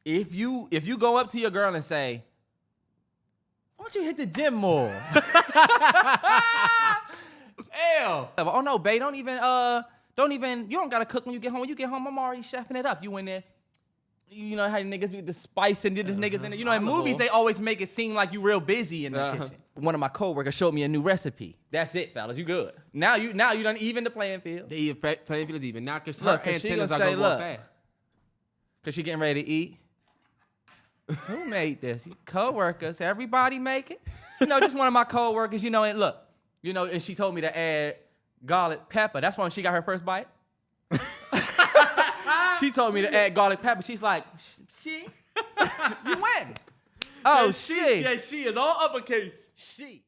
if you go up to your girl and say, why don't you hit the gym more? Hell. Oh no, babe, don't even, you don't gotta cook when you get home. When you get home, I'm already chefing it up. You in there, you know how niggas with the spice and the niggas in there. You know, in movies, they always make it seem like you real busy in the kitchen. One of my coworkers showed me a new recipe. That's it, fellas. You good. Now you done even the playing field. The playing field is even. Now, because look, her antennas are going to go fast. Because she getting ready to eat. Who made this? Coworkers. Everybody make it. You know, just one of my coworkers, you know, and look, you know, and she told me to add garlic pepper. That's when she got her first bite. She told me to add garlic pepper. She's like, she? You win. Oh, she. Yeah, she is all uppercase. She.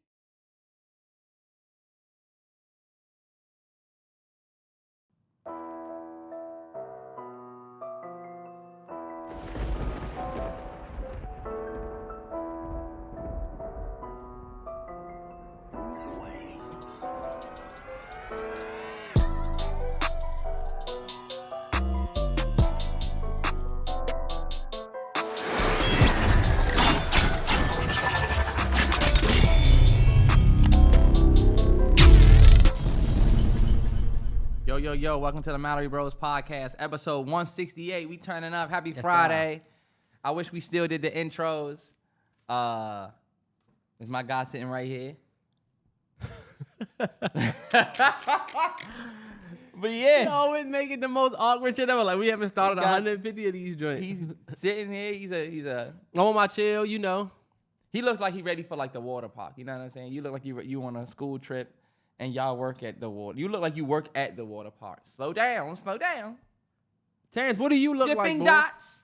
Yo, welcome to the MalloryBrosPodcast, episode 168. We turning up. Happy Friday. I wish we still did the intros. Is my guy sitting right here? But yeah. You always make it the most awkward shit ever. Like, we haven't started 150 of these joints. He's sitting here. He's a. I'm on my chill, you know. He looks like he's ready for like the water park. You know what I'm saying? You look like you on a school trip. And y'all work at the water. You look like you work at the water park. Slow down. Terrance, what do you look Dipping like, dots.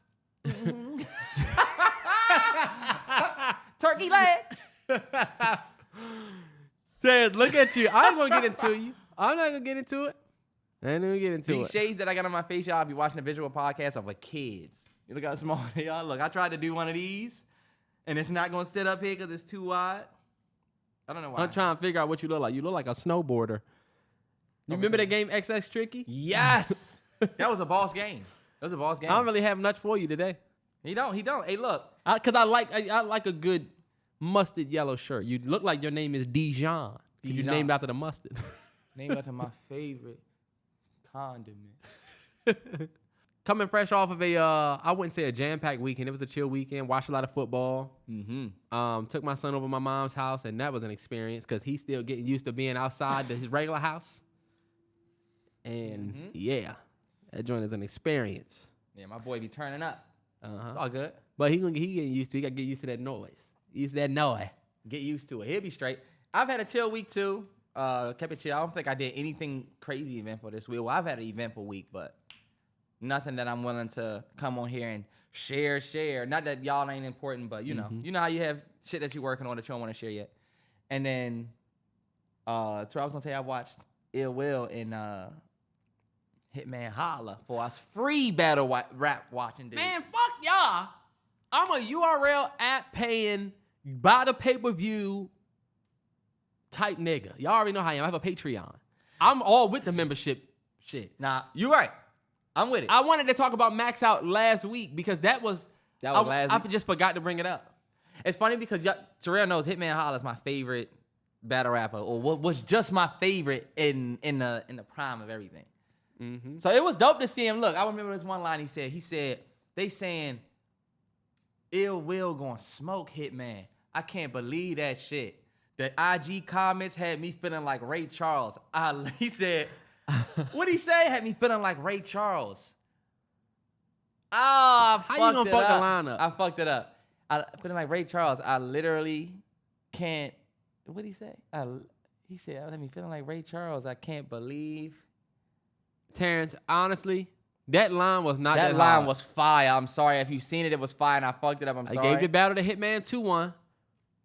Turkey leg. Terrance, look at you. I ain't gonna get into you. I'm not gonna get into it. I ain't gonna get into These shades that I got on my face, y'all be watching a visual podcast of kids. You look how small they are. Look, I tried to do one of these, and it's not gonna sit up here because it's too wide. I don't know why. I'm trying to figure out what you look like. You look like a snowboarder. You remember that game XX Tricky? Yes. That was a boss game. I don't really have much for you today. He don't. Hey, look. Because I like a good mustard yellow shirt. You look like your name is Deion. You named after the mustard. Named after my favorite condiment. Coming fresh off of I wouldn't say a jam-packed weekend. It was a chill weekend. Watched a lot of football. Mm-hmm. Took my son over to my mom's house, and that was an experience because he's still getting used to being outside his regular house. And yeah, that joint is an experience. Yeah, my boy be turning up. It's all good. But he getting used to. He got to get used to that noise. Get used to it. He'll be straight. I've had a chill week too. Kept it chill. I don't think I did anything crazy eventful this week. Well, I've had an eventful week, but nothing that I'm willing to come on here and share. Not that y'all ain't important, but you know how you have shit that you're working on that you don't want to share yet. And then, so I was gonna say I watched Ill Will and Hitman Holla for us free battle rap watching. Dude. Man, fuck y'all. I'm a URL app paying by the pay-per-view type nigga. Y'all already know how I am. I have a Patreon. I'm all with the membership shit. Nah, you right. I'm with it. I wanted to talk about Max Out last week because that was last week. I just forgot to bring it up. It's funny because Terrell knows Hitman Holla is my favorite battle rapper, or what was just my favorite in the prime of everything. Mm-hmm. So it was dope to see him. Look, I remember this one line he said, they saying Ill Will gonna smoke Hitman. I can't believe that shit. The IG comments had me feeling like Ray Charles. He said, what'd he say? Had me feeling like Ray Charles. How you gonna fuck the line up? I fucked it up. I feeling like Ray Charles. I literally can't. What'd he say? He said, let me feeling like Ray Charles. I can't believe. Terrance, honestly, that line was not that line hard. Was fire. I'm sorry. If you've seen it, it was fire, and I fucked it up. I'm sorry. I gave the battle to Hitman 2-1,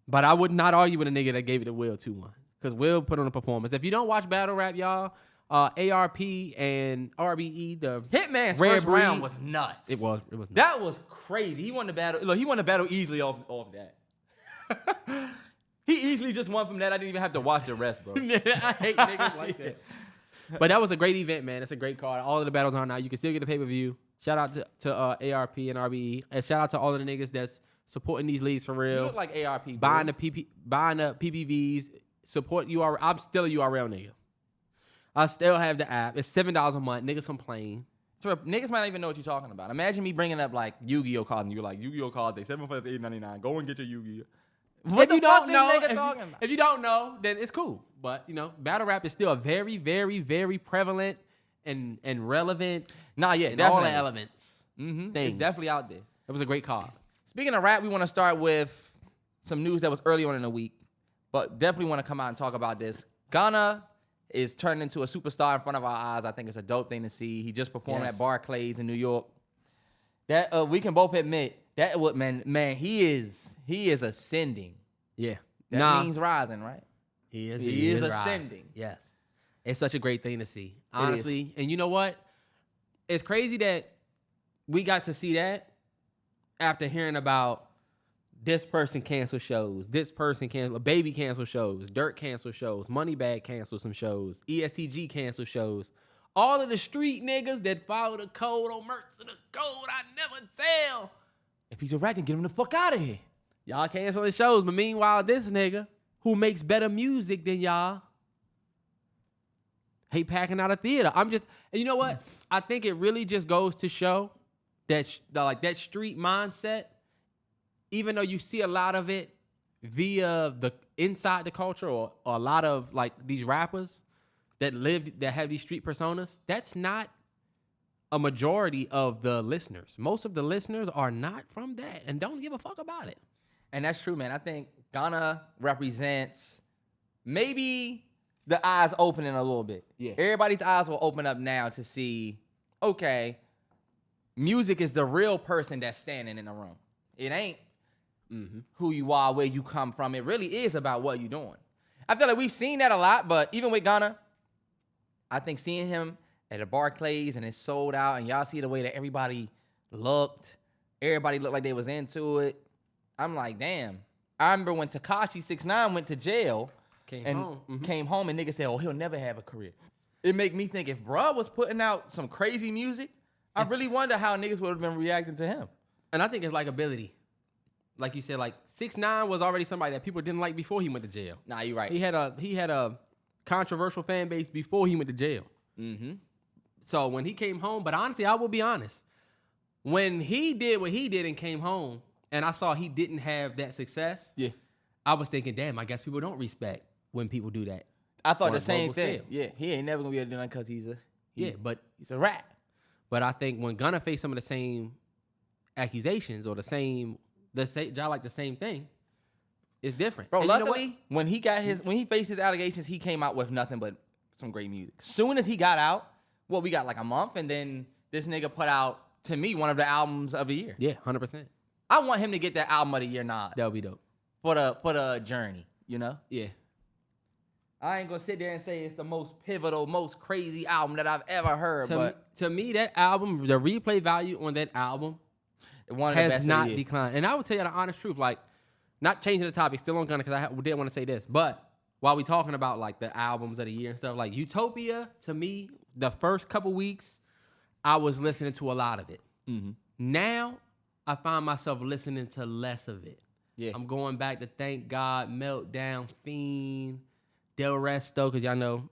but I would not argue with a nigga that gave it to Will 2-1 because Will put on a performance. If you don't watch battle rap, y'all, ARP and RBE, the Hitman's first round was nuts. It was nuts. That was crazy. He won the battle. Look, he won the battle easily off that. He easily just won from that. I didn't even have to watch the rest, bro. I hate niggas like that. But that was a great event, man. It's a great card. All of the battles are now. You can still get the pay-per-view. Shout out to ARP and RBE. And shout out to all of the niggas that's supporting these leagues for real. You look like ARP. Buying the PPVs. Support URL. I'm still a URL nigga. I still have the app. It's $7 a month. Niggas complain. So niggas might not even know what you're talking about. Imagine me bringing up like Yu-Gi-Oh cards and you're like, Yu-Gi-Oh cards, they $7 for $8.99. Go and get your Yu-Gi-Oh. What the fuck this nigga talking about? If you don't know, then it's cool. But you know, battle rap is still a very, very, very prevalent and relevant. Nah, yeah, in definitely. all the elements. It's definitely out there. It was a great card. Speaking of rap, we want to start with some news that was early on in the week, but definitely want to come out and talk about this. Gunna is turning into a superstar in front of our eyes. I think it's a dope thing to see. He just performed at Barclays in New York. That we can both admit that what man he is ascending. Yeah, that means rising, right? He is rising. ascending. Yes, it's such a great thing to see, honestly. And you know what? It's crazy that we got to see that after hearing about this person cancel shows, this person cancel, Baby cancel shows, Dirt cancel shows, Moneybag cancel some shows, ESTG cancel shows. All of the street niggas that follow the code on merch of the code, I never tell. If he's a rat, then get him the fuck out of here. Y'all canceling shows, but meanwhile, this nigga who makes better music than y'all, he packing out a theater. And you know what? I think it really just goes to show that that street mindset, even though you see a lot of it via the inside the culture or a lot of like these rappers that have these street personas, that's not a majority of the listeners. Most of the listeners are not from that and don't give a fuck about it. And that's true, man. I think Gunna represents maybe the eyes opening a little bit. Yeah. Everybody's eyes will open up now to see, okay, music is the real person that's standing in the room. It ain't who you are, where you come from. It really is about what you're doing. I feel like we've seen that a lot, but even with Gunna, I think seeing him at a Barclays and it's sold out, and y'all see the way that everybody looked like they was into it. I'm like, damn. I remember when Tekashi 6ix9ine went to jail, came home and niggas said, oh, he'll never have a career. It make me think if bruh was putting out some crazy music, I really wonder how niggas would have been reacting to him. And I think it's likability. Like you said, like 6ix9ine was already somebody that people didn't like before he went to jail. Nah, you're right. He had a controversial fan base before he went to jail. So when he came home, but honestly, I will be honest. When he did what he did and came home, and I saw he didn't have that success, I was thinking, damn, I guess people don't respect when people do that. I thought the same thing. Yeah, he ain't never gonna be able to do that because he's a rat. But I think when Gunna faced some of the same accusations or the same thing, it's different. Bro, and luckily, when he faced his allegations, he came out with nothing but some great music. Soon as he got out, we got like a month, and then this nigga put out, to me, one of the albums of the year. Yeah, 100%. I want him to get that album of the year nod. That would be dope. For the journey, you know? Yeah. I ain't gonna sit there and say it's the most pivotal, most crazy album that I've ever heard, to me, that album, the replay value on that album has not declined. And I would tell you the honest truth, like, not changing the topic, still on Gunna, because I did want to say this, but while we talking about like the albums of the year and stuff, like Utopia, to me, the first couple weeks, I was listening to a lot of it. Now, I find myself listening to less of it. Yeah. I'm going back to Thank God, Meltdown, Fiend, Del Resto, because y'all know.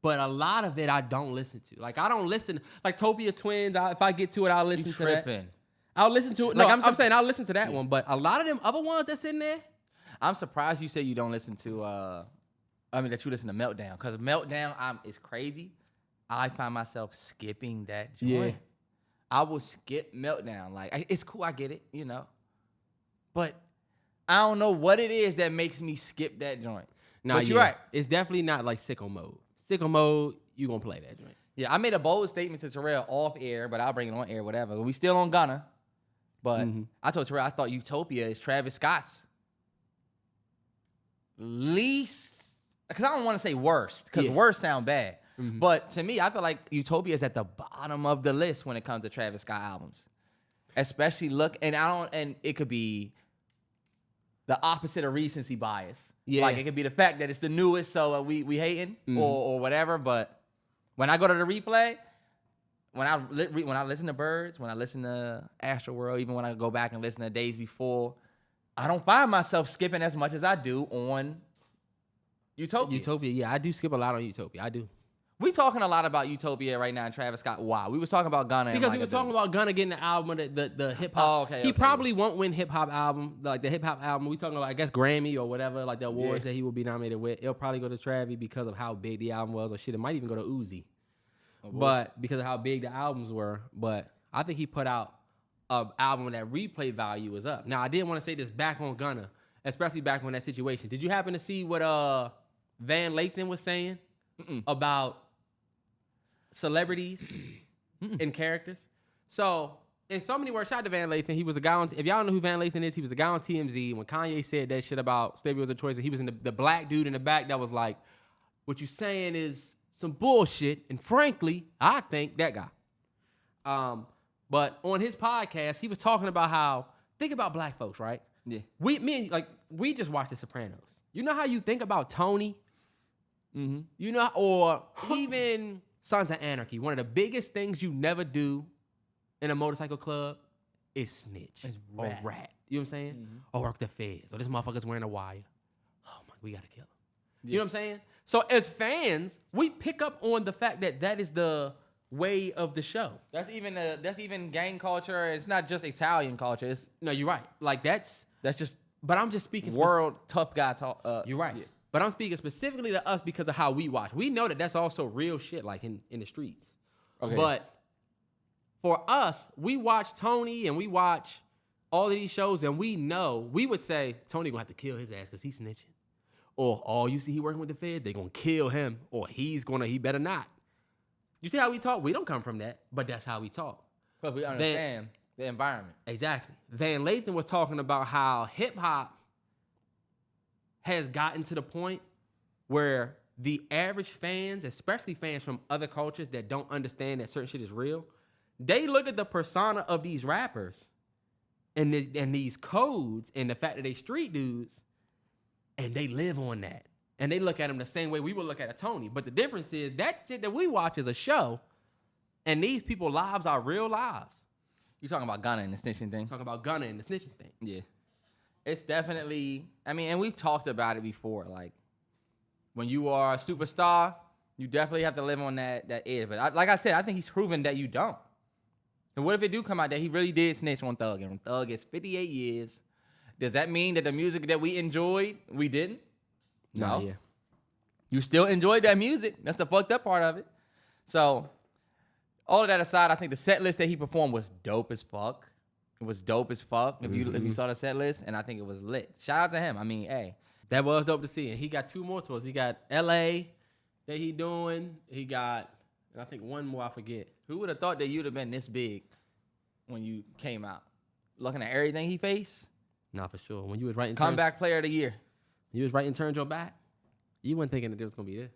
But a lot of it I don't listen to. Like, I don't listen. Like, Topia Twins, if I get to it, I'll listen to that. I'll listen to it. No, I'm saying I'll listen to that one. But a lot of them other ones that's in there. I'm surprised you say you don't listen to, that you listen to Meltdown. Because Meltdown is crazy. I find myself skipping that joint. Yeah. I will skip Meltdown. Like, it's cool, I get it, you know. But I don't know what it is that makes me skip that joint. Nah, but you're right. It's definitely not like Sicko Mode. Sicko Mode, you gonna play that joint. Yeah, I made a bold statement to Terrell off air, but I'll bring it on air, whatever. We still on Gunna. But I told Terrell I thought Utopia is Travis Scott's least, because I don't want to say worst, because worst sound bad. But to me, I feel like Utopia is at the bottom of the list when it comes to Travis Scott albums. Especially and it could be the opposite of recency bias. Yeah. Like, it could be the fact that it's the newest, so we hating or whatever. But when I go to the replay, when I listen to Birds, when I listen to Astroworld, even when I go back and listen to Days Before, I don't find myself skipping as much as I do on Utopia. Utopia, yeah, I do skip a lot on Utopia. I do. We talking a lot about Utopia right now and Travis Scott. Why? We was talking about Gunna. Because we were talking about Gunna getting the album, the hip hop. Oh, okay. He probably won't win hip hop album, like the hip hop album. We talking about, I guess, Grammy or whatever, like the awards that he will be nominated with. It'll probably go to Travis because of how big the album was, or shit. It might even go to Uzi, but because of how big the albums were. But I think he put out an album that replay value is up. Now I didn't want to say this back on Gunna, especially back on that situation. Did you happen to see what Van Lathan was saying about celebrities and characters? So, in so many words, shout out to Van Lathan. He was a guy on, if y'all know who Van Lathan is, he was a guy on TMZ when Kanye said that shit about slavery was a choice, and he was in the black dude in the back that was like, what you saying is some bullshit, and frankly, I think that guy. But on his podcast, he was talking about how, think about black folks, right? Yeah. We just watched The Sopranos. You know how you think about Tony? Mm-hmm. You know, or even Sons of Anarchy. One of the biggest things you never do in a motorcycle club is snitch or rat. You know what I'm saying? Mm-hmm. Or work the feds. Or this motherfucker's wearing a wire. Oh my, we gotta kill him. Yeah. You know what I'm saying? So as fans, we pick up on the fact that that is the way of the show. That's even gang culture. It's not just Italian culture. No, you're right. Like that's just. But I'm just speaking world tough guy talk. You're right. Yeah. But I'm speaking specifically to us because of how we watch. We know that that's also real shit, like in the streets. Okay. But for us, we watch Tony and we watch all of these shows, and we know, we would say, Tony gonna have to kill his ass because he's snitching. Or, oh, you see he working with the feds, they gonna kill him. Or he better not. You see how we talk? We don't come from that, but that's how we talk. But we understand the environment. Exactly. Van Lathan was talking about how hip-hop has gotten to the point where the average fans, especially fans from other cultures that don't understand that certain shit is real, they look at the persona of these rappers and these codes and the fact that they street dudes, and they live on that. And they look at them the same way we would look at a Tony. But the difference is that shit that we watch is a show, and these people's lives are real lives. You talking about Gunna and the snitching thing? Talking about Gunna and the snitching thing. Yeah. It's definitely, and we've talked about it before. Like, when you are a superstar, you definitely have to live on that edge. But like I said, I think he's proven that you don't. And what if it do come out that he really did snitch on Thug? And Thug gets 58 years. Does that mean that the music that we enjoyed, we didn't? No. Yeah. You still enjoyed that music. That's the fucked up part of it. So, all of that aside, I think the set list that he performed was dope as fuck. It was dope as fuck if you saw the set list, and I think it was lit. Shout out to him. I mean, hey. That was dope to see. And he got 2 more tours. He got L.A. that he doing. He got, and I think one more, I forget. Who would have thought that you'd have been this big when you came out? Looking at everything he faced? Nah, for sure. When you was writing Comeback player of the year. You was writing Turn Your Back. You weren't thinking that there was going to be this.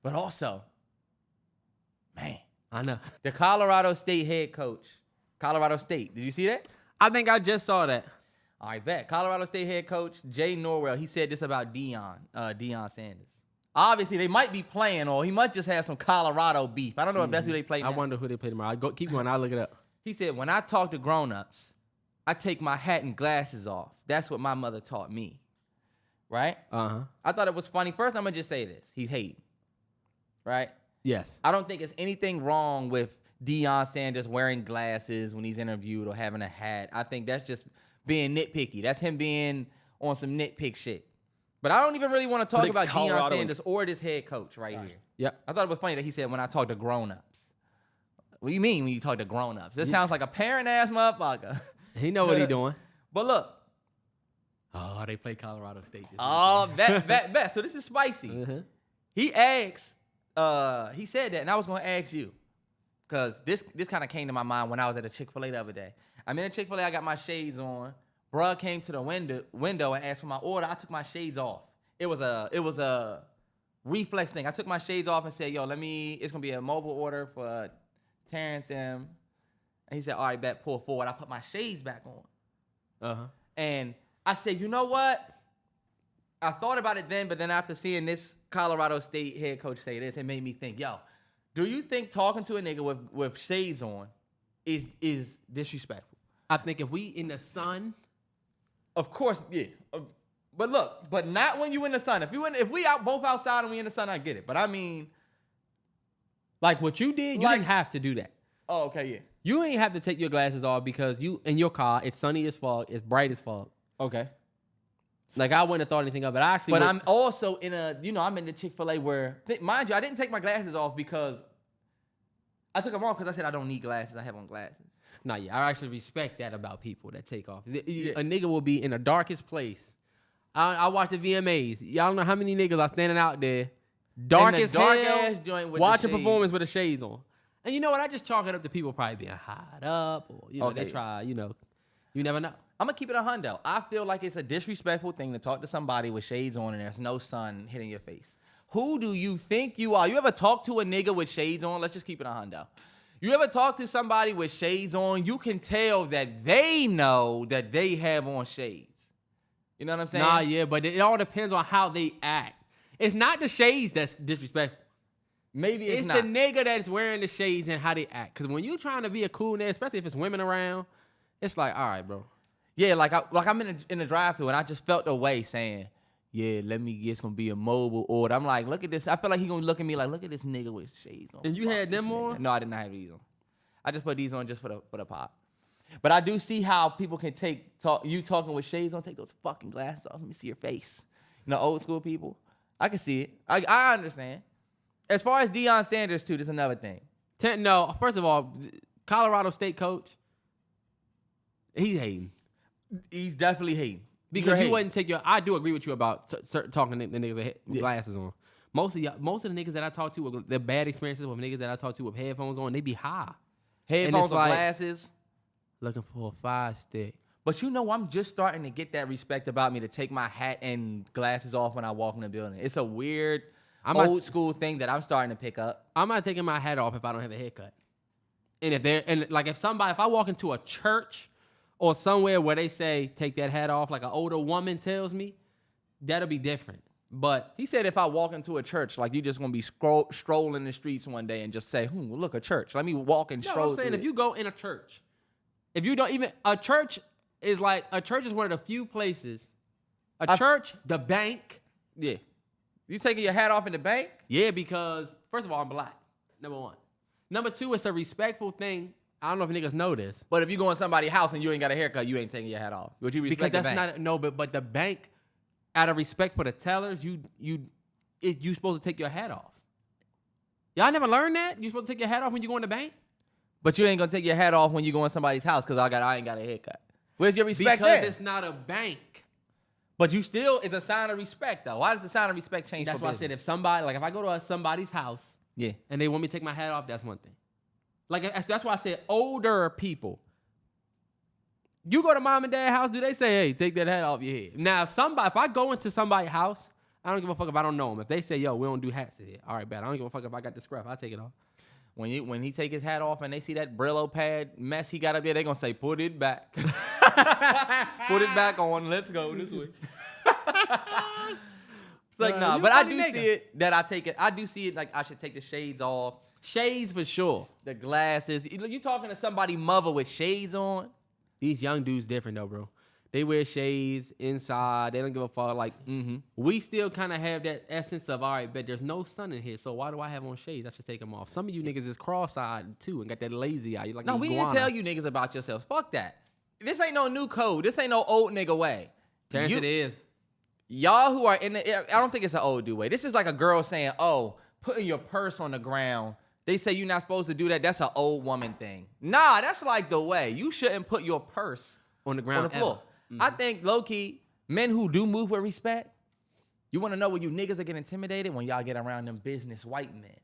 But also, man. I know. The Colorado State head coach. Colorado State. Did you see that? I think I just saw that. All right, bet. Colorado State head coach Jay Norwell, he said this about Deion Sanders. Obviously, they might be playing, or he might just have some Colorado beef. I don't know if that's who they play now. I wonder who they play tomorrow. Keep going. I'll look it up. He said, when I talk to grown-ups, I take my hat and glasses off. That's what my mother taught me. Right? Uh-huh. I thought it was funny. First, I'm going to just say this. He's hating. Right? Yes. I don't think there's anything wrong with Deion Sanders wearing glasses when he's interviewed or having a hat. I think that's just being nitpicky. That's him being on some nitpick shit. But I don't even really want to talk about Deion Sanders or this head coach right here. Yep. I thought it was funny that he said, when I talk to grown-ups. What do you mean when you talk to grown-ups? This sounds like a parent-ass motherfucker. He know what he doing. But look. Oh, they play Colorado State. Bet. So this is spicy. Mm-hmm. He asked, he said that, and I was going to ask you. Because this kind of came to my mind when I was at a Chick-fil-A the other day. I'm in a Chick-fil-A, I got my shades on. Bruh came to the window and asked for my order. I took my shades off. It was a reflex thing. I took my shades off and said, yo, it's going to be a mobile order for Terrance and he said, all right, bet, pull forward. I put my shades back on. Uh-huh. And I said, you know what? I thought about it then, but then after seeing this Colorado State head coach say this, it made me think, yo, Do you think talking to a nigga with shades on is disrespectful? I think if we in the sun, of course, yeah. But look, but not when you in the sun. If we out both outside and we in the sun, I get it. But I mean, like what you did, you didn't have to do that. Oh, okay, yeah. You ain't have to take your glasses off because you in your car, it's sunny as fuck, it's bright as fuck. Okay. Like I wouldn't have thought anything of it. But I'm also in I'm in the Chick-fil-A where, mind you, I didn't take my glasses off because I took them off because I said I don't need glasses. I have on glasses. Nah, yeah, I actually respect that about people that take off. A nigga will be in the darkest place. I watch the VMAs. Y'all know how many niggas are standing out there, dark as hell, watching performance with the shades on. And you know what? I just chalk it up to people probably being hot up, or they try. You never know. I'm gonna keep it a hundo. I feel like it's a disrespectful thing to talk to somebody with shades on and there's no sun hitting your face. Who do you think you are? You ever talk to a nigga with shades on? Let's just keep it a hundo. You ever talk to somebody with shades on? You can tell that they know that they have on shades. You know what I'm saying? Nah, yeah, but it all depends on how they act. It's not the shades that's disrespectful. Maybe it's not. It's the nigga that's wearing the shades and how they act. Because when you trying to be a cool nigga, especially if it's women around, it's like, all right, bro. Yeah, like I'm in the drive-thru and I just felt a way saying, yeah, it's gonna be a mobile order. I'm like, look at this. I feel like he gonna look at me like, look at this nigga with shades on. And you had them on? No, I did not have these on. I just put these on just for the pop. But I do see how people can you talking with shades on, take those fucking glasses off. Let me see your face. You know, old school people. I can see it. I understand. As far as Deion Sanders too, there's another thing. No, first of all, Colorado State coach, he's hating. He's definitely hating. Because you wouldn't take I do agree with you about talking to the niggas with glasses on. Most of the niggas that I talk to, the bad experiences with niggas that I talk to with headphones on, they be high. Headphones or glasses. Looking for a 5-stick. But I'm just starting to get that respect about me to take my hat and glasses off when I walk in the building. It's a weird old school thing that I'm starting to pick up. I'm not taking my hat off if I don't have a haircut. And if I walk into a church or somewhere where they say take that hat off, like an older woman tells me, that'll be different. But he said if I walk into a church, like you just gonna be strolling the streets one day and just say, look, a church. Let me walk and stroll. I'm saying if you go in a church, if you don't even a church is one of the few places. Church, the bank. Yeah. You taking your hat off in the bank? Yeah, because first of all, I'm black. Number one. Number two, it's a respectful thing. I don't know if niggas know this. But if you go in somebody's house and you ain't got a haircut, you ain't taking your hat off. Would you respect the bank? But the bank, out of respect for the tellers, you supposed to take your hat off. Y'all never learned that? You supposed to take your hat off when you go in the bank? But you ain't gonna take your hat off when you go in somebody's house because I ain't got a haircut. Where's your respect because there? It's not a bank. But you still, it's a sign of respect though. Why does the sign of respect change? That's why I said if I go to somebody's house, and they want me to take my hat off, that's one thing. Like that's why I said older people. You go to mom and dad's house, do they say, hey, take that hat off your head? Now, if I go into somebody's house, I don't give a fuck if I don't know them. If they say, yo, we don't do hats here, all right, bad. I don't give a fuck if I got the scruff. I'll take it off. When he take his hat off and they see that Brillo pad mess he got up there, they gonna say, put it back. Put it back on. Let's go this way. It's like, nah, but I do see it that I take it. I do see it like I should take the shades off. Shades for sure. The glasses. You talking to somebody mother with shades on? These young dudes different though, bro. They wear shades inside. They don't give a fuck. Like, we still kind of have that essence of, all right, but there's no sun in here, so why do I have on shades? I should take them off. Some of you niggas is cross-eyed, too, and got that lazy eye. Like, no, we didn't tell you niggas about yourselves. Fuck that. This ain't no new code. This ain't no old nigga way. Terrance, it is. Y'all who are in the, I don't think it's an old dude way. This is like a girl saying, oh, putting your purse on the ground. They say you're not supposed to do that. That's an old woman thing. Nah, that's like the way. You shouldn't put your purse on the ground on the floor. I think, low-key, men who do move with respect, you want to know when you niggas are getting intimidated? When y'all get around them business white men.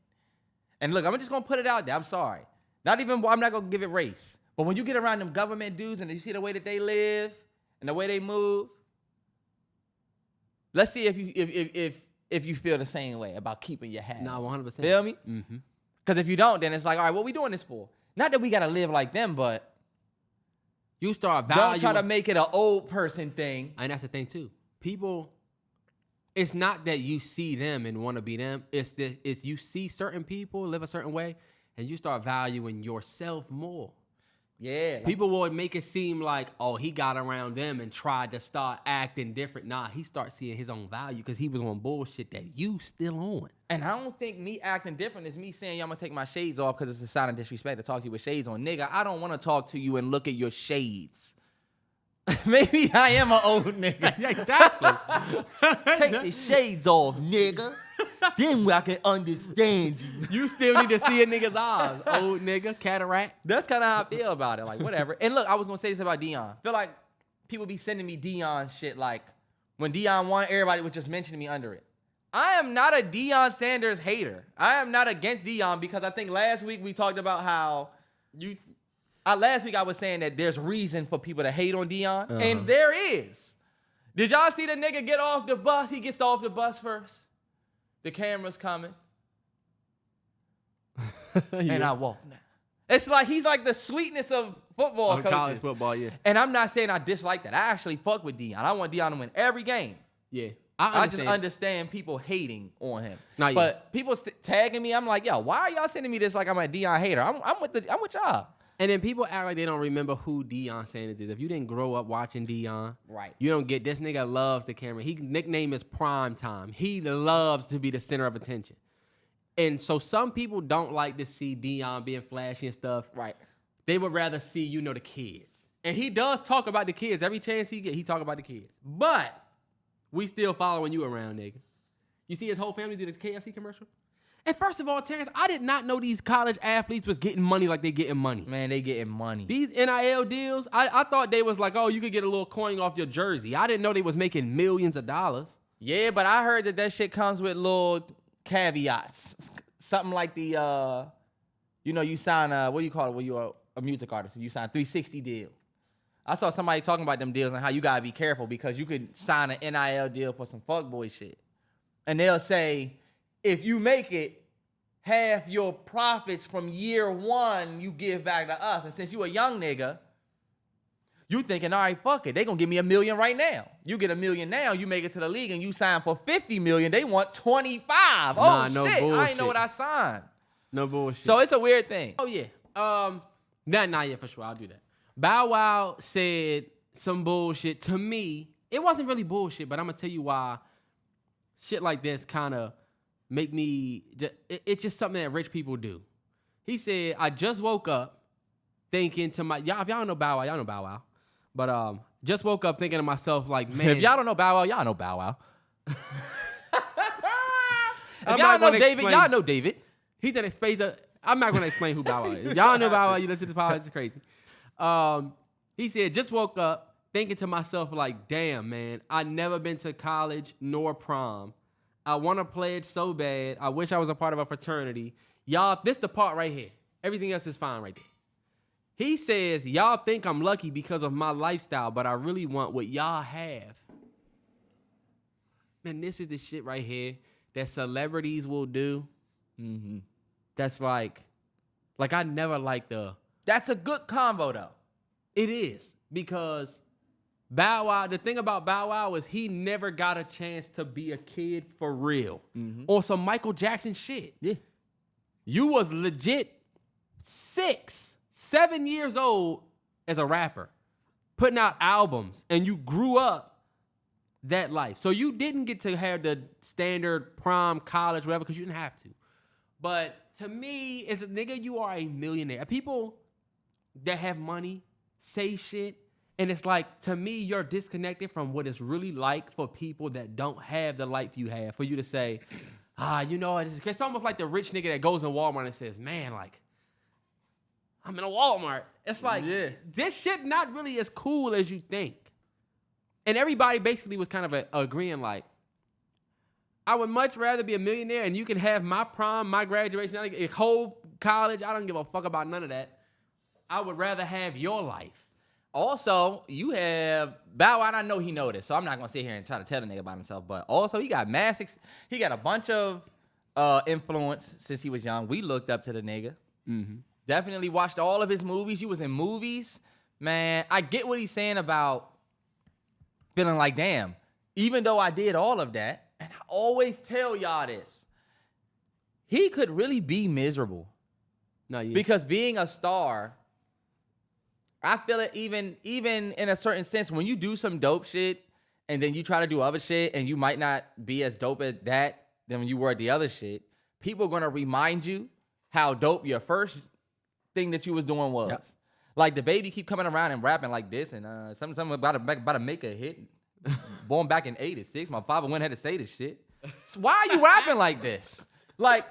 And look, I'm just going to put it out there. I'm sorry. I'm not going to give it race. But when you get around them government dudes and you see the way that they live and the way they move, let's see if you feel the same way about keeping your hat. Nah, 100%. Feel me? Because if you don't, then it's like, all right, what we doing this for? Not that we got to live like them, but you start valuing. Don't try to make it an old person thing. And that's the thing, too. People, it's not that you see them and want to be them. It's you see certain people live a certain way, and you start valuing yourself more. Yeah. People will make it seem like, oh, he got around them and tried to start acting different. Nah, he starts seeing his own value because he was on bullshit that you still on. And I don't think me acting different is me saying, I'm going to take my shades off because it's a sign of disrespect to talk to you with shades on. Nigga, I don't want to talk to you and look at your shades. Maybe I am an old nigga. Yeah, exactly. Take the shades off, nigga. Then I can understand you. You still need to see a nigga's eyes, old nigga, cataract. That's kind of how I feel about it. Like, whatever. And look, I was going to say this about Deion. I feel like people be sending me Deion shit. Like, when Deion won, everybody was just mentioning me under it. I am not a Deion Sanders hater. I am not against Deion because I think last week we talked about how last week I was saying that there's reason for people to hate on Deion. And there is. Did y'all see the nigga get off the bus? He gets off the bus first. The camera's coming. And I walk now. It's like he's like the sweetness of football coaches. College football, yeah. And I'm not saying I dislike that. I actually fuck with Deion. I want Deion to win every game. Yeah. I just understand people hating on him. Not but people tagging me, I'm like, yo, why are y'all sending me this like I'm a Deion hater? I'm with y'all. And then people act like they don't remember who Deion Sanders is. If you didn't grow up watching Deion, right? You don't get this nigga loves the camera. His nickname is Prime Time. He loves to be the center of attention. And so some people don't like to see Deion being flashy and stuff. Right. They would rather see, the kids. And he does talk about the kids. Every chance he get, he talk about the kids. But we still following you around, nigga. You see his whole family do the KFC commercial? And first of all, Terrance, I did not know these college athletes was getting money like they getting money. Man, they getting money. These NIL deals, I thought they was like, oh, you could get a little coin off your jersey. I didn't know they was making millions of dollars. Yeah, but I heard that shit comes with little caveats. Something like the, you sign what do you call it when you're a music artist? You sign a 360 deal. I saw somebody talking about them deals and how you got to be careful because you could sign an NIL deal for some fuckboy shit. And they'll say, if you make it, half your profits from year one, you give back to us. And since you a young nigga, you thinking, all right, fuck it. They gonna give me $1 million right now. You get $1 million now, you make it to the league and you sign for $50 million. They want 25. Nah, oh, no shit. bullshit. I ain't know what I signed. No bullshit. So it's a weird thing. Oh, yeah. Not yet for sure. I'll do that. Bow Wow said some bullshit. To me, it wasn't really bullshit, but I'm gonna tell you why shit like this kind of make me, it's just something that rich people do. He said, I just woke up thinking to if y'all don't know Bow Wow, y'all know Bow Wow. But just woke up thinking to myself like, man. If y'all don't know Bow Wow, y'all know Bow Wow. If y'all know David, y'all know David. He said explain I'm not going to explain who Bow Wow is. If y'all know Bow Wow, you listen to this podcast, it's crazy. He said, just woke up thinking to myself like, damn, man, I never been to college nor prom. I want to pledge so bad. I wish I was a part of a fraternity. Y'all, this the part right here. Everything else is fine right there. He says, y'all think I'm lucky because of my lifestyle, but I really want what y'all have. Man, this is the shit right here that celebrities will do. Mm-hmm. That's like I never liked That's a good combo, though. It is, because Bow Wow, the thing about Bow Wow is he never got a chance to be a kid for real. Mm-hmm. On some Michael Jackson shit. Yeah. You was legit 6, 7 years old as a rapper, putting out albums, and you grew up that life. So you didn't get to have the standard prom, college, whatever, because you didn't have to. But to me, as a nigga, you are a millionaire. People that have money say shit, and it's like, to me, you're disconnected from what it's really like for people that don't have the life you have. For you to say, it's almost like the rich nigga that goes in Walmart and says, man, like, I'm in a Walmart. It's like, This shit not really as cool as you think. And everybody basically was kind of agreeing like, I would much rather be a millionaire and you can have my prom, my graduation, a whole college. I don't give a fuck about none of that. I would rather have your life. Also, you have Bow Wow. I know he know this, so I'm not gonna sit here and try to tell the nigga about himself. But also, he got he got a bunch of influence since he was young. We looked up to the nigga. Mm-hmm. Definitely watched all of his movies. You was in movies, man. I get what he's saying about feeling like, damn. Even though I did all of that, and always tell y'all this. He could really be miserable. No, yeah. Because being a star, I feel it even in a certain sense, when you do some dope shit and then you try to do other shit and you might not be as dope at that than when you were at the other shit, people are going to remind you how dope your first thing that you was doing was. Yep. Like the baby keep coming around and rapping like this and something about to make a hit. Born back in 86, my father went ahead to say this shit. So why are you rapping like this? Like,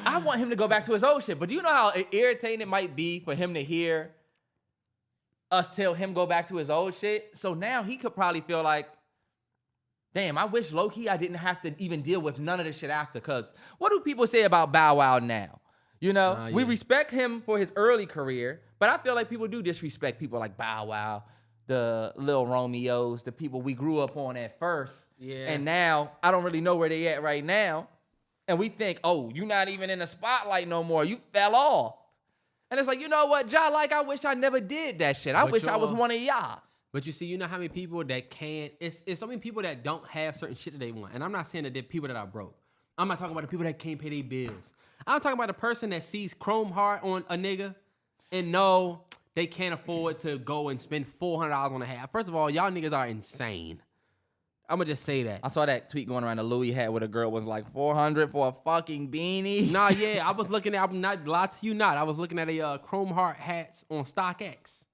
I want him to go back to his old shit. But do you know how irritating it might be for him to hear us tell him go back to his old shit? So now he could probably feel like, damn, I wish low-key I didn't have to even deal with none of this shit after. Because what do people say about Bow Wow now? You know, we respect him for his early career, but I feel like people do disrespect people like Bow Wow, the Lil Romeos, the people we grew up on at first. Yeah. And now I don't really know where they at right now. And we think, oh, you're not even in the spotlight no more. You fell off. And it's like, you know what, Ja, like, I wish I never did that shit. I wish I was one of y'all. But you see, you know how many people that can't, it's so many people that don't have certain shit that they want. And I'm not saying that they're people that are broke. I'm not talking about the people that can't pay their bills. I'm talking about the person that sees Chrome Heart on a nigga and know they can't afford to go and spend $400 on a hat. First of all, y'all niggas are insane. I'm going to just say that. I saw that tweet going around, the Louis hat with a girl was like $400 for a fucking beanie. Nah, yeah. I was looking at, I'm not lie to you not. I was looking at a Chrome Heart hats on StockX.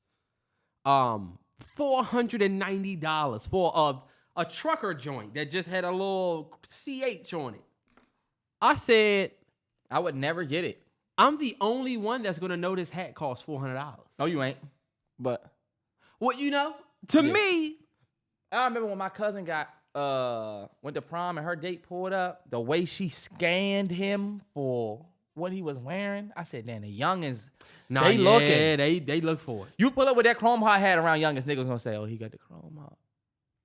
$490 for a trucker joint that just had a little CH on it. I said, I would never get it. I'm the only one that's going to know this hat costs $400. No, you ain't. But. What, you know? To me. I remember when my cousin went to prom and her date pulled up, the way she scanned him for what he was wearing. I said, damn, the youngins, they looking. Yeah, they look for it. You pull up with that Chrome Heart hat around youngins, niggas gonna say, oh, he got the Chrome Heart.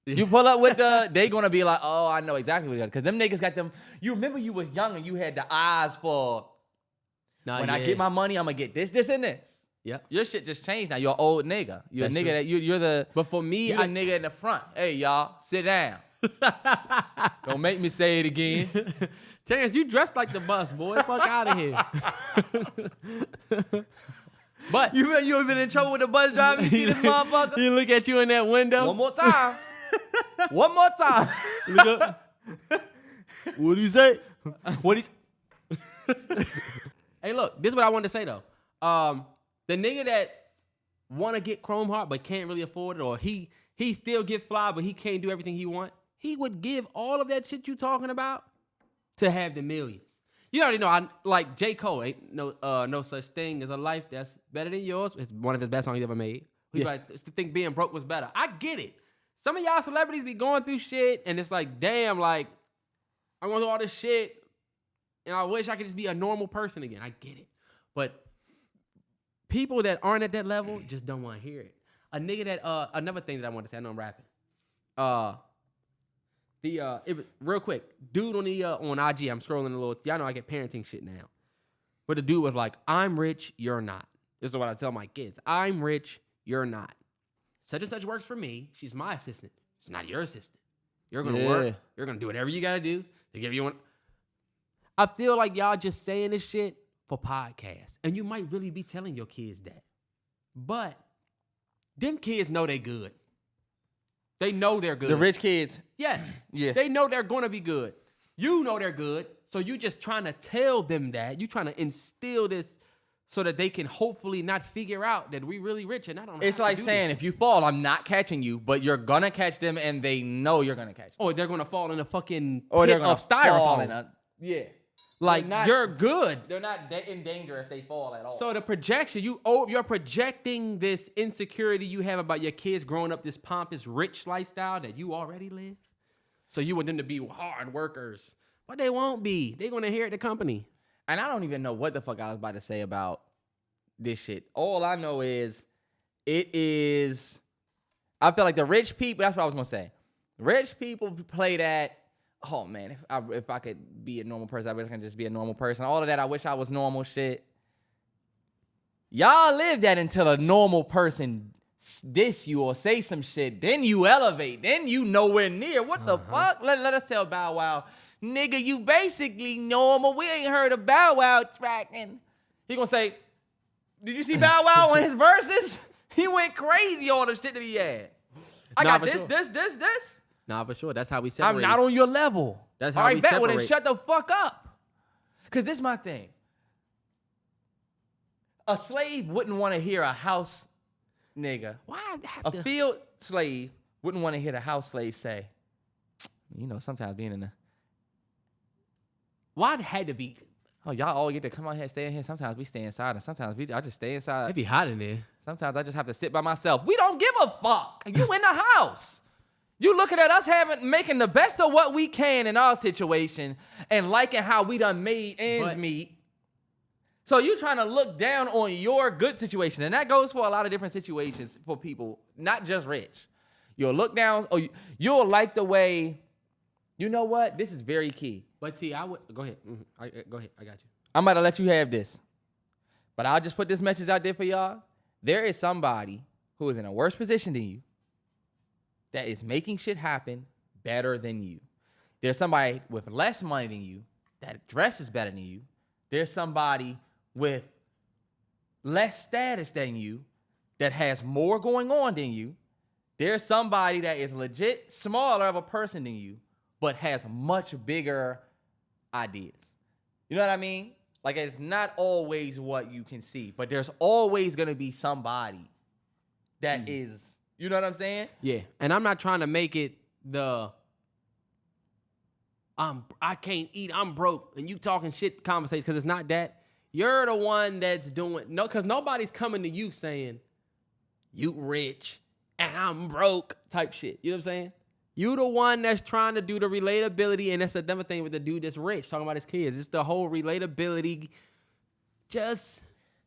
You pull up with they gonna be like, oh, I know exactly what he got. Because them niggas got them. You remember you was young and you had the eyes for, when I get my money, I'm gonna get this, this, and this. Yeah, your shit just changed now. You're an old nigga. You're a nigga that you're the. But for me, you're the nigga in the front. Hey, y'all, sit down. Don't make me say it again. Terrance, you dressed like the bus, boy. Fuck out of here. But you ever been in trouble with the bus driver? You see this motherfucker? He look at you in that window. One more time. One more time. Look up. What'd he say? Hey, look. This is what I wanted to say though. The nigga that want to get Chrome Heart but can't really afford it, or he still get fly but he can't do everything he want, he would give all of that shit you talking about to have the millions. You already know, I like J. Cole, ain't no such thing as a life that's better than yours. It's one of his best songs he's ever made. He's like, it's the thing being broke was better. I get it. Some of y'all celebrities be going through shit and it's like, damn, like, I'm going through all this shit and I wish I could just be a normal person again. I get it. But people that aren't at that level just don't want to hear it. A nigga that another thing that I want to say, I know I'm rapping. It was real quick. Dude on IG, I'm scrolling a little. Y'all know I get parenting shit now. But the dude was like, I'm rich, you're not. This is what I tell my kids. I'm rich, you're not. Such and such works for me. She's my assistant. She's not your assistant. You're gonna work. You're gonna do whatever you gotta do to give you one. I feel like y'all just saying this shit for podcasts. And you might really be telling your kids that. But them kids know they good. They know they're good. The rich kids. Yes. Yeah. They know they're going to be good. You know they're good. So you just trying to tell them that. You trying to instill this so that they can hopefully not figure out that we really rich and I don't know. It's like saying, if you fall, I'm not catching you, but you're going to catch them and they know you're going to catch them. Or they're going to fall in a fucking pit they're of styrofoam. Yeah. Like, you're good. They're not in danger if they fall at all. So the projection, you're projecting this insecurity you have about your kids growing up this pompous, rich lifestyle that you already live. So you want them to be hard workers. But they won't be. They're going to inherit the company. And I don't even know what the fuck I was about to say about this shit. All I know is, I feel like the rich people, that's what I was going to say. Rich people play that, oh man, if I could be a normal person, I wish I could just be a normal person. All of that, I wish I was normal shit. Y'all live that until a normal person diss you or say some shit. Then you elevate. Then you nowhere near. What the fuck? Let us tell Bow Wow, nigga, you basically normal. We ain't heard of Bow Wow tracking. He gonna say, did you see Bow Wow on his verses? He went crazy on the shit that he had. I got this. Nah, for sure. That's how we separate. I'm not on your level. That's how All right, we bet. separate. Well, then shut the fuck up. Because this is my thing. A slave wouldn't want to hear a house nigga. Why I have A to? field slave wouldn't want to hear the house slave say, you know, sometimes being in the, Why it had to be? oh, y'all all get to come out here, stay in here. Sometimes we stay inside, and sometimes I just stay inside. It be hot in there. Sometimes I just have to sit by myself. We don't give a fuck. You in the house. You looking at us making the best of what we can in our situation and liking how we done made ends meet. So you trying to look down on your good situation. And that goes for a lot of different situations for people, not just rich. You'll look down, or you'll like the way, you know what? This is very key. But see, I would go ahead. Go ahead. I got you. I'm about to let you have this. But I'll just put this message out there for y'all. There is somebody who is in a worse position than you that is making shit happen better than you. There's somebody with less money than you that dresses better than you. There's somebody with less status than you that has more going on than you. There's somebody that is legit smaller of a person than you, but has much bigger ideas. You know what I mean? Like, it's not always what you can see, but there's always going to be somebody that is, you know what I'm saying? Yeah. And I'm not trying to make it I can't eat, I'm broke, and you talking shit conversation, because it's not that. You're the one that's doing, no, because nobody's coming to you saying, you rich and I'm broke type shit. You know what I'm saying? You the one that's trying to do the relatability, and that's another thing with the dude that's rich, talking about his kids. It's the whole relatability. Just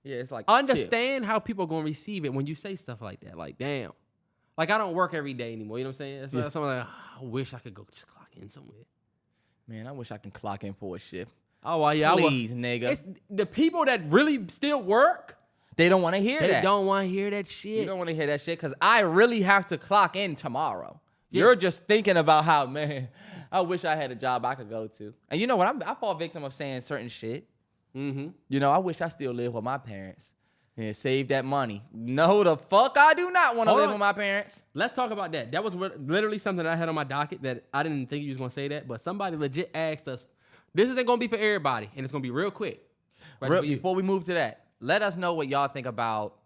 it's like understand how people are going to receive it when you say stuff like that. Like, damn. Like, I don't work every day anymore. You know what I'm saying? It's like something like, I wish I could go just clock in somewhere. Man, I wish I can clock in for a shift. Oh, well, yeah. Please, nigga. It's the people that really still work, they don't want to hear that. They don't want to hear that shit. You don't want to hear that shit because I really have to clock in tomorrow. Yeah. You're just thinking about how, man, I wish I had a job I could go to. And you know what? I fall victim of saying certain shit. Mm-hmm. You know, I wish I still lived with my parents and save that money. No, the fuck I do not want to live with my parents. Let's talk about that. That was literally something that I had on my docket that I didn't think you was going to say that, but somebody legit asked us, this isn't going to be for everybody, and it's going to be real quick. Before we move to that, let us know what y'all think about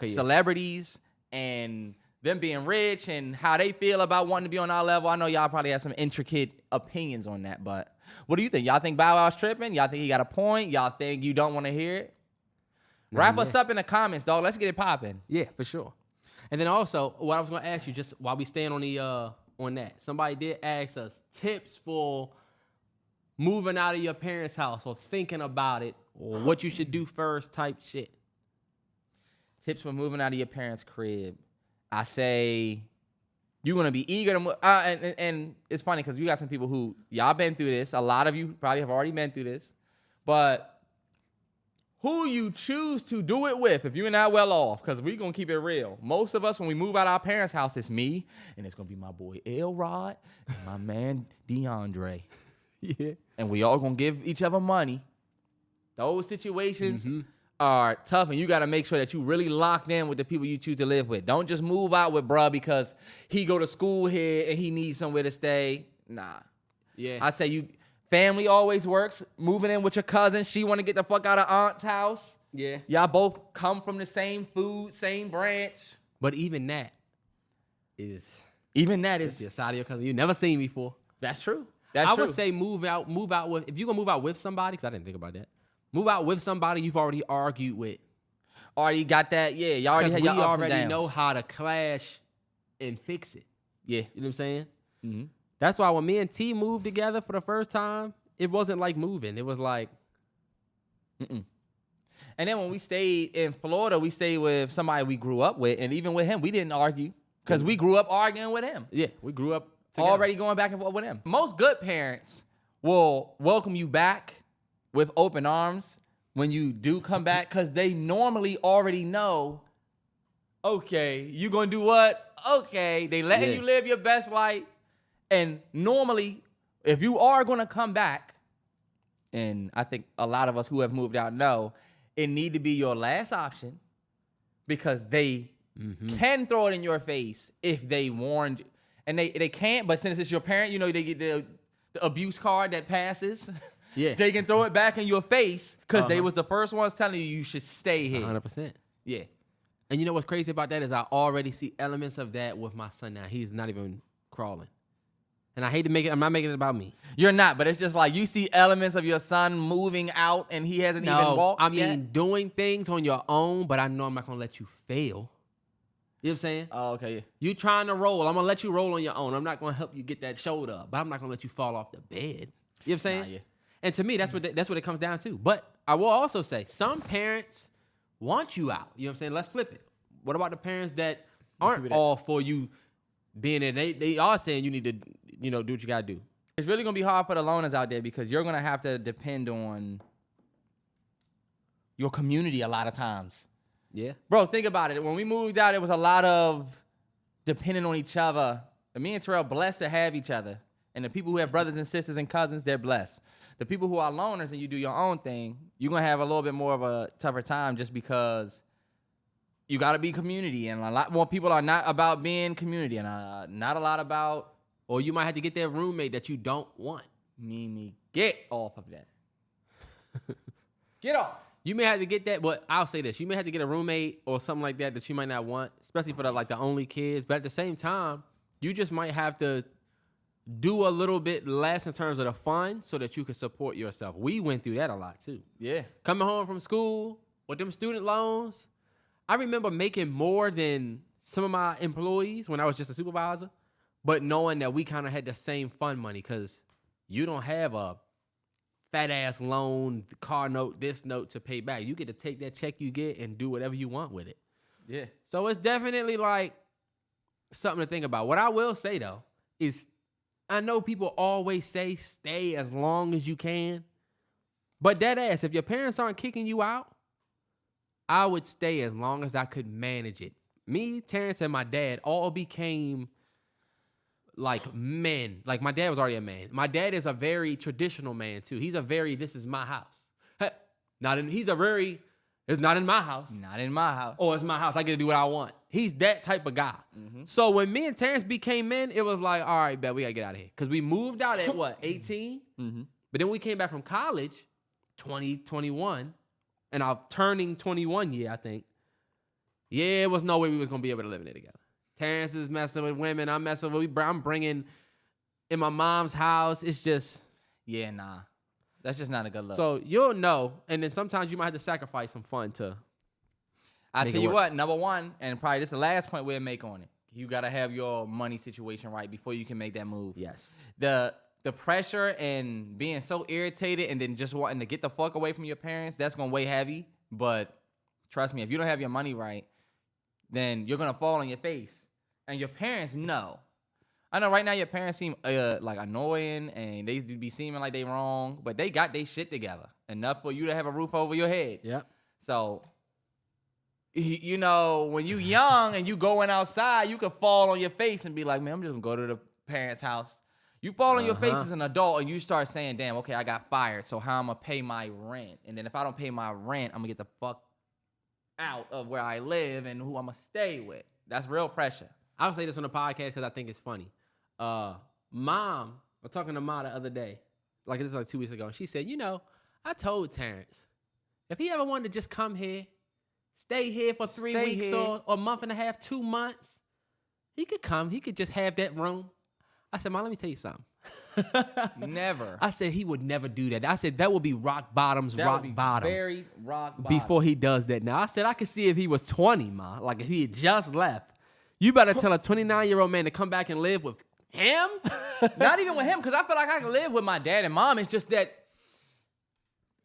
celebrities and them being rich and how they feel about wanting to be on our level. I know y'all probably have some intricate opinions on that, but what do you think? Y'all think Bow Wow's tripping? Y'all think he got a point? Y'all think you don't want to hear it? Wrap us up in the comments, dog. Let's get it popping. Yeah, for sure. And then also, what I was going to ask you, just while we stand on the on that, somebody did ask us tips for moving out of your parents' house or thinking about it or what you should do first type shit. Tips for moving out of your parents' crib. I say you're going to be eager to move. And it's funny because we got some people who, y'all been through this. A lot of you probably have already been through this. But who you choose to do it with if you're not well off, because we're going to keep it real. Most of us, when we move out of our parents' house, it's me, and it's going to be my boy Elrod and my man DeAndre. Yeah. And we all going to give each other money. Those situations are tough, and you got to make sure that you really locked in with the people you choose to live with. Don't just move out with bruh because he go to school here and he needs somewhere to stay. Nah. Yeah. I say family always works. Moving in with your cousin, she want to get the fuck out of aunt's house. Yeah. Y'all both come from the same food, same branch. But even that is the side of your cousin you never seen before. That's true. I would say move out with, if you're going to move out with somebody, because I didn't think about that. Move out with somebody you've already argued with. Already got that? Yeah, y'all already had your ups and downs. We already know how to clash and fix it. Yeah. You know what I'm saying? Mm-hmm. That's why when me and T moved together for the first time, it wasn't like moving. It was like... And then when we stayed in Florida, we stayed with somebody we grew up with. And even with him, we didn't argue because we grew up arguing with him. Yeah, we grew up together. Already going back and forth with him. Most good parents will welcome you back with open arms when you do come back because they normally already know, okay, you gonna do what? Okay, they letting you live your best life. And normally, if you are going to come back, and I think a lot of us who have moved out know, it need to be your last option because they can throw it in your face if they warned you. And they can't, but since it's your parent, you know, they get the abuse card that passes. Yeah. They can throw it back in your face because they was the first ones telling you should stay here. 100%. Yeah. And you know what's crazy about that is I already see elements of that with my son now. He's not even crawling. And I hate to make it, I'm not making it about me. You're not, but it's just like you see elements of your son moving out and he hasn't even walked yet. Doing things on your own, but I know I'm not going to let you fail. You know what I'm saying? Oh, okay. Yeah. You trying to roll. I'm going to let you roll on your own. I'm not going to help you get that shoulder up, but I'm not going to let you fall off the bed. You know what I'm saying? Yeah. And to me, that's what it comes down to. But I will also say, some parents want you out. You know what I'm saying? Let's flip it. What about the parents that aren't all for you being there? They are saying you need to, you know, do what you got to do. It's really going to be hard for the loners out there because you're going to have to depend on your community a lot of times. Yeah. Bro, think about it. When we moved out, it was a lot of depending on each other. And me and Terrell blessed to have each other. And the people who have brothers and sisters and cousins, they're blessed. The people who are loners and you do your own thing, you're going to have a little bit more of a tougher time just because you got to be community. And a lot more people are not about being community and not a lot about... Or you might have to get that roommate that you don't want. Get off of that. Get off. You may have to get that, but I'll say this. You may have to get a roommate or something like that you might not want, especially for the only kids. But at the same time, you just might have to do a little bit less in terms of the fun so that you can support yourself. We went through that a lot too. Yeah. Coming home from school with them student loans, I remember making more than some of my employees when I was just a supervisor, but knowing that we kind of had the same fun money because you don't have a fat-ass loan, car note, this note to pay back. You get to take that check you get and do whatever you want with it. Yeah. So it's definitely like something to think about. What I will say, though, is I know people always say stay as long as you can. But that ass, if your parents aren't kicking you out, I would stay as long as I could manage it. Me, Terrance, and my dad all became like men. Like my dad was already a man. My dad is a very traditional man too. He's a very, this is my house. Hey, it's not in my house. Not in my house. Oh, it's my house. I get to do what I want. He's that type of guy. Mm-hmm. So when me and Terrance became men, it was like, all right, bet we got to get out of here. Because we moved out at what, 18? Mm-hmm. But then we came back from college, 21, and I'm turning 21 year, I think. Yeah, it was no way we was going to be able to live in it together. Terrance is messing with women. I'm messing with, I'm bringing in my mom's house. It's just. Yeah, nah. That's just not a good look. So you'll know. And then sometimes you might have to sacrifice some fun to. I'll tell you what, number one, and probably this is the last point we'll make on it. You got to have your money situation right before you can make that move. Yes. The pressure and being so irritated and then just wanting to get the fuck away from your parents, that's going to weigh heavy. But trust me, if you don't have your money right, then you're going to fall on your face. And your parents know. I know right now your parents seem like annoying and they be seeming like they wrong, but they got their shit together. Enough for you to have a roof over your head. Yeah. So, you know, when you young and you going outside, you could fall on your face and be like, man, I'm just going to go to the parents' house. You fall on your face as an adult and you start saying, damn, okay, I got fired, so how I'm going to pay my rent? And then if I don't pay my rent, I'm going to get the fuck out of where I live and who I'm going to stay with. That's real pressure. I'll say this on the podcast because I think it's funny. Mom, I was talking to Ma the other day, like this was like 2 weeks ago, and she said, you know, I told Terrance, if he ever wanted to just come here, stay here for 3 weeks or a month and a half, 2 months, he could come. He could just have that room. I said, Ma, let me tell you something. Never. I said he would never do that. I said that would be rock bottom. Very rock bottom. Before he does that now. I said I could see if he was 20, Ma, like if he had just left. You better tell a 29-year-old man to come back and live with him? Not even with him, because I feel like I can live with my dad and mom. It's just that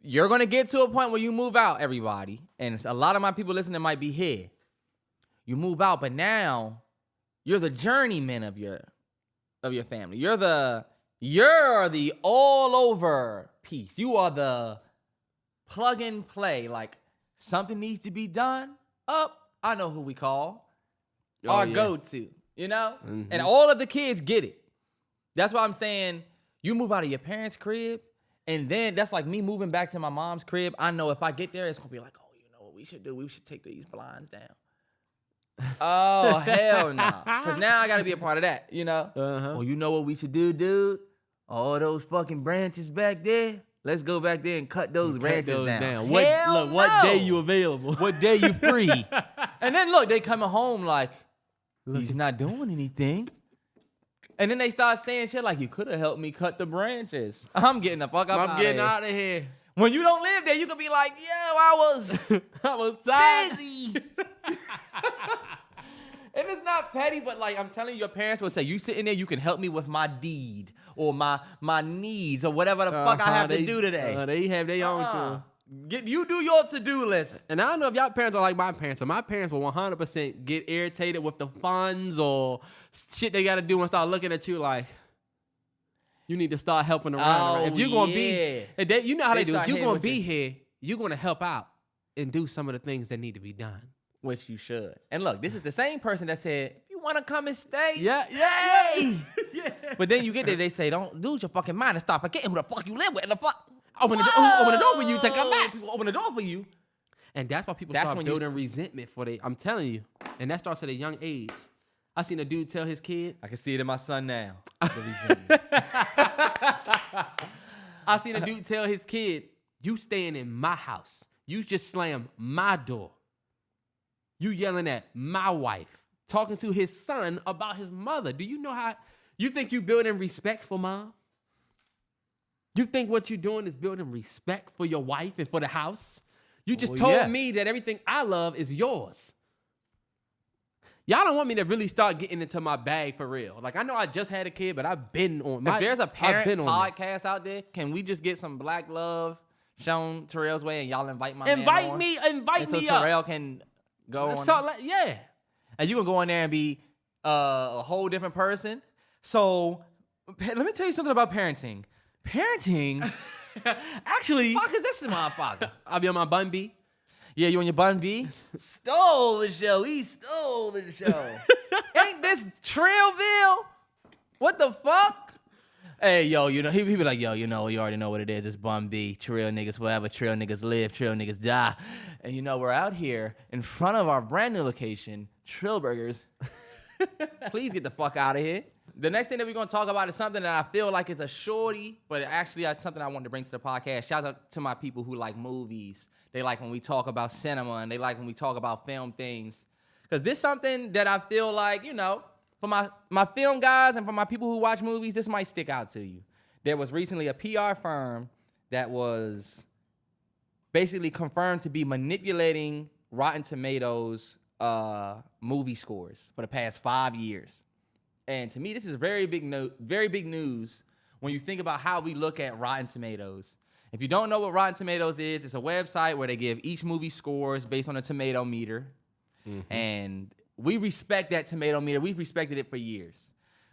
you're going to get to a point where you move out, everybody. And a lot of my people listening might be here. You move out, but now you're the journeyman of your family. You're the all-over piece. You are the plug and play. Like, something needs to be done. I know who we call. Our go-to, you know? Mm-hmm. And all of the kids get it. That's why I'm saying You move out of your parents' crib, and then that's like me moving back to my mom's crib. I know if I get there, it's gonna be like, oh, you know what we should do? We should take these blinds down. Oh, hell no. Because now I got to be a part of that, you know? Uh-huh. Oh, you know what we should do, dude? All those fucking branches back there, let's go back there and cut those branches down. What day you available? What day you free? And then look, they coming home like, he's not doing anything. And then they start saying shit like, you could have helped me cut the branches. I'm getting the fuck up. I'm getting out of here. When you don't live there, you could be like, yo, I was tired. busy. And it's not petty, but like I'm telling you, your parents would say, you sitting there, you can help me with my deed or my needs or whatever the fuck I have to do today. They have their own too. You do your to-do list. And I don't know if y'all parents are like my parents, but my parents will 100% get irritated with the funds or shit they got to do and start looking at you like, you need to start helping around. Oh, if you're going to yeah. you know how they do. If you're start going to hitting be here, you're going to help out and do some of the things that need to be done. Which you should. And look, this is the same person that said, if you want to come and stay, Yeah. hey. Yeah. But then you get there, they say, don't lose your fucking mind and start forgetting who the fuck you live with. And the fuck. Open the door for you to come back. People open the door for you. And that's why people That's start when building resentment for they. I'm telling you. And that starts at a young age. I seen a dude tell his kid. I can see it in my son now. I seen a dude tell his kid, you staying in my house. You just slam my door. You yelling at my wife. Talking to his son about his mother. Do you know how, you think you building respect for mom? You think what you're doing is building respect for your wife and for the house? You just told me that everything I love is yours. Y'all don't want me to really start getting into my bag for real. Like, I know I just had a kid, but I've been on If there's a parent podcast out there, can we just get some black love shown Terrell's way and y'all invite my man on? Invite me so up. Terrell can go on. Yeah. And you can go in there and be a whole different person. So let me tell you something about parenting. Actually, fuck is this motherfucker? I'll be on my bun B. Yeah, you on your bun B? Stole the show. He stole the show. Ain't this Trillville? What the fuck? Hey, yo, you know, he be like, yo, you know, you already know what it is. It's bun B. Trill niggas forever. Trill niggas live. Trill niggas die. And you know, we're out here in front of our brand new location, Trill Burgers. Please get the fuck out of here. The next thing that we're going to talk about is something that I feel like it's a shorty, but actually it's something I wanted to bring to the podcast. Shout out to my people who like movies. They like when we talk about cinema, and they like when we talk about film things. Because this is something that I feel like, you know, for my film guys and for my people who watch movies, this might stick out to you. There was recently a PR firm that was basically confirmed to be manipulating Rotten Tomatoes movie scores for the past 5 years. And to me, this is very big news when you think about how we look at Rotten Tomatoes. If you don't know what Rotten Tomatoes is, it's a website where they give each movie scores based on a tomato meter. Mm-hmm. And we respect that tomato meter. We've respected it for years.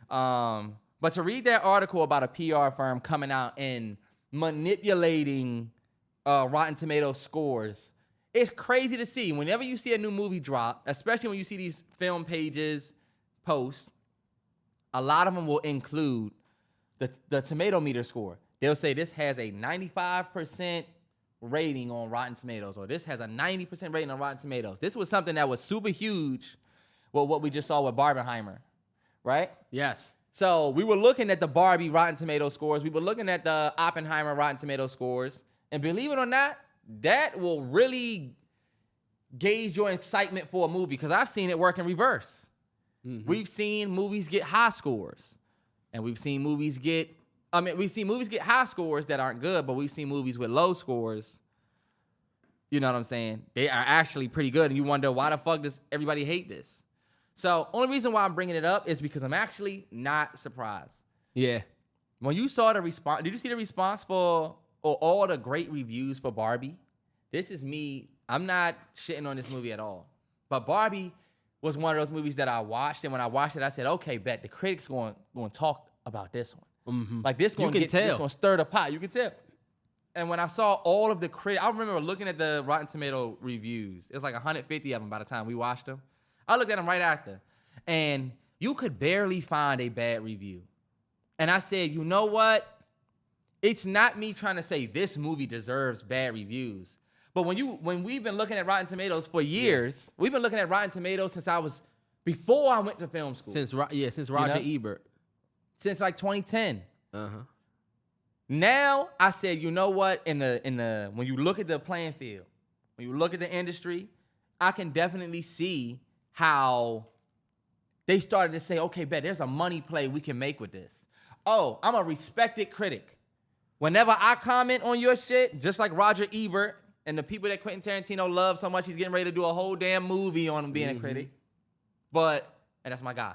But to read that article about a PR firm coming out and manipulating Rotten Tomatoes scores, it's crazy to see. Whenever you see a new movie drop, especially when you see these film pages posts, a lot of them will include the tomato meter score. They'll say this has a 95% rating on Rotten Tomatoes, or this has a 90% rating on Rotten Tomatoes. This was something that was super huge with what we just saw with Barbenheimer, right? Yes. So we were looking at the Barbie Rotten Tomatoes scores. We were looking at the Oppenheimer Rotten Tomatoes scores. And believe it or not, that will really gauge your excitement for a movie, because I've seen it work in reverse. Mm-hmm. We've seen movies get high scores, and we've seen movies get high scores that aren't good, but we've seen movies with low scores. You know what I'm saying? They are actually pretty good, and you wonder, why the fuck does everybody hate this? So, only reason why I'm bringing it up is because I'm actually not surprised. Yeah. When you saw the response, did you see the response for all the great reviews for Barbie? This is me. I'm not shitting on this movie at all. But Barbie was one of those movies that I watched, and when I watched it, I said, okay, bet the critics going to talk about this one. Mm-hmm. Like this going to stir the pot. You can tell. And when I saw all of the critics, I remember looking at the Rotten Tomato reviews. It was like 150 of them by the time we watched them. I looked at them right after, and you could barely find a bad review. And I said, you know what? it's not me trying to say this movie deserves bad reviews. But when we've been looking at Rotten Tomatoes for years, we've been looking at Rotten Tomatoes before I went to film school. Since Roger Ebert. Since like 2010. Uh-huh. Now I said, you know what? When you look at the playing field, when you look at the industry, I can definitely see how they started to say, okay, bet there's a money play we can make with this. Oh, I'm a respected critic. Whenever I comment on your shit, just like Roger Ebert and the people that Quentin Tarantino loves so much, he's getting ready to do a whole damn movie on him being a critic. And that's my guy.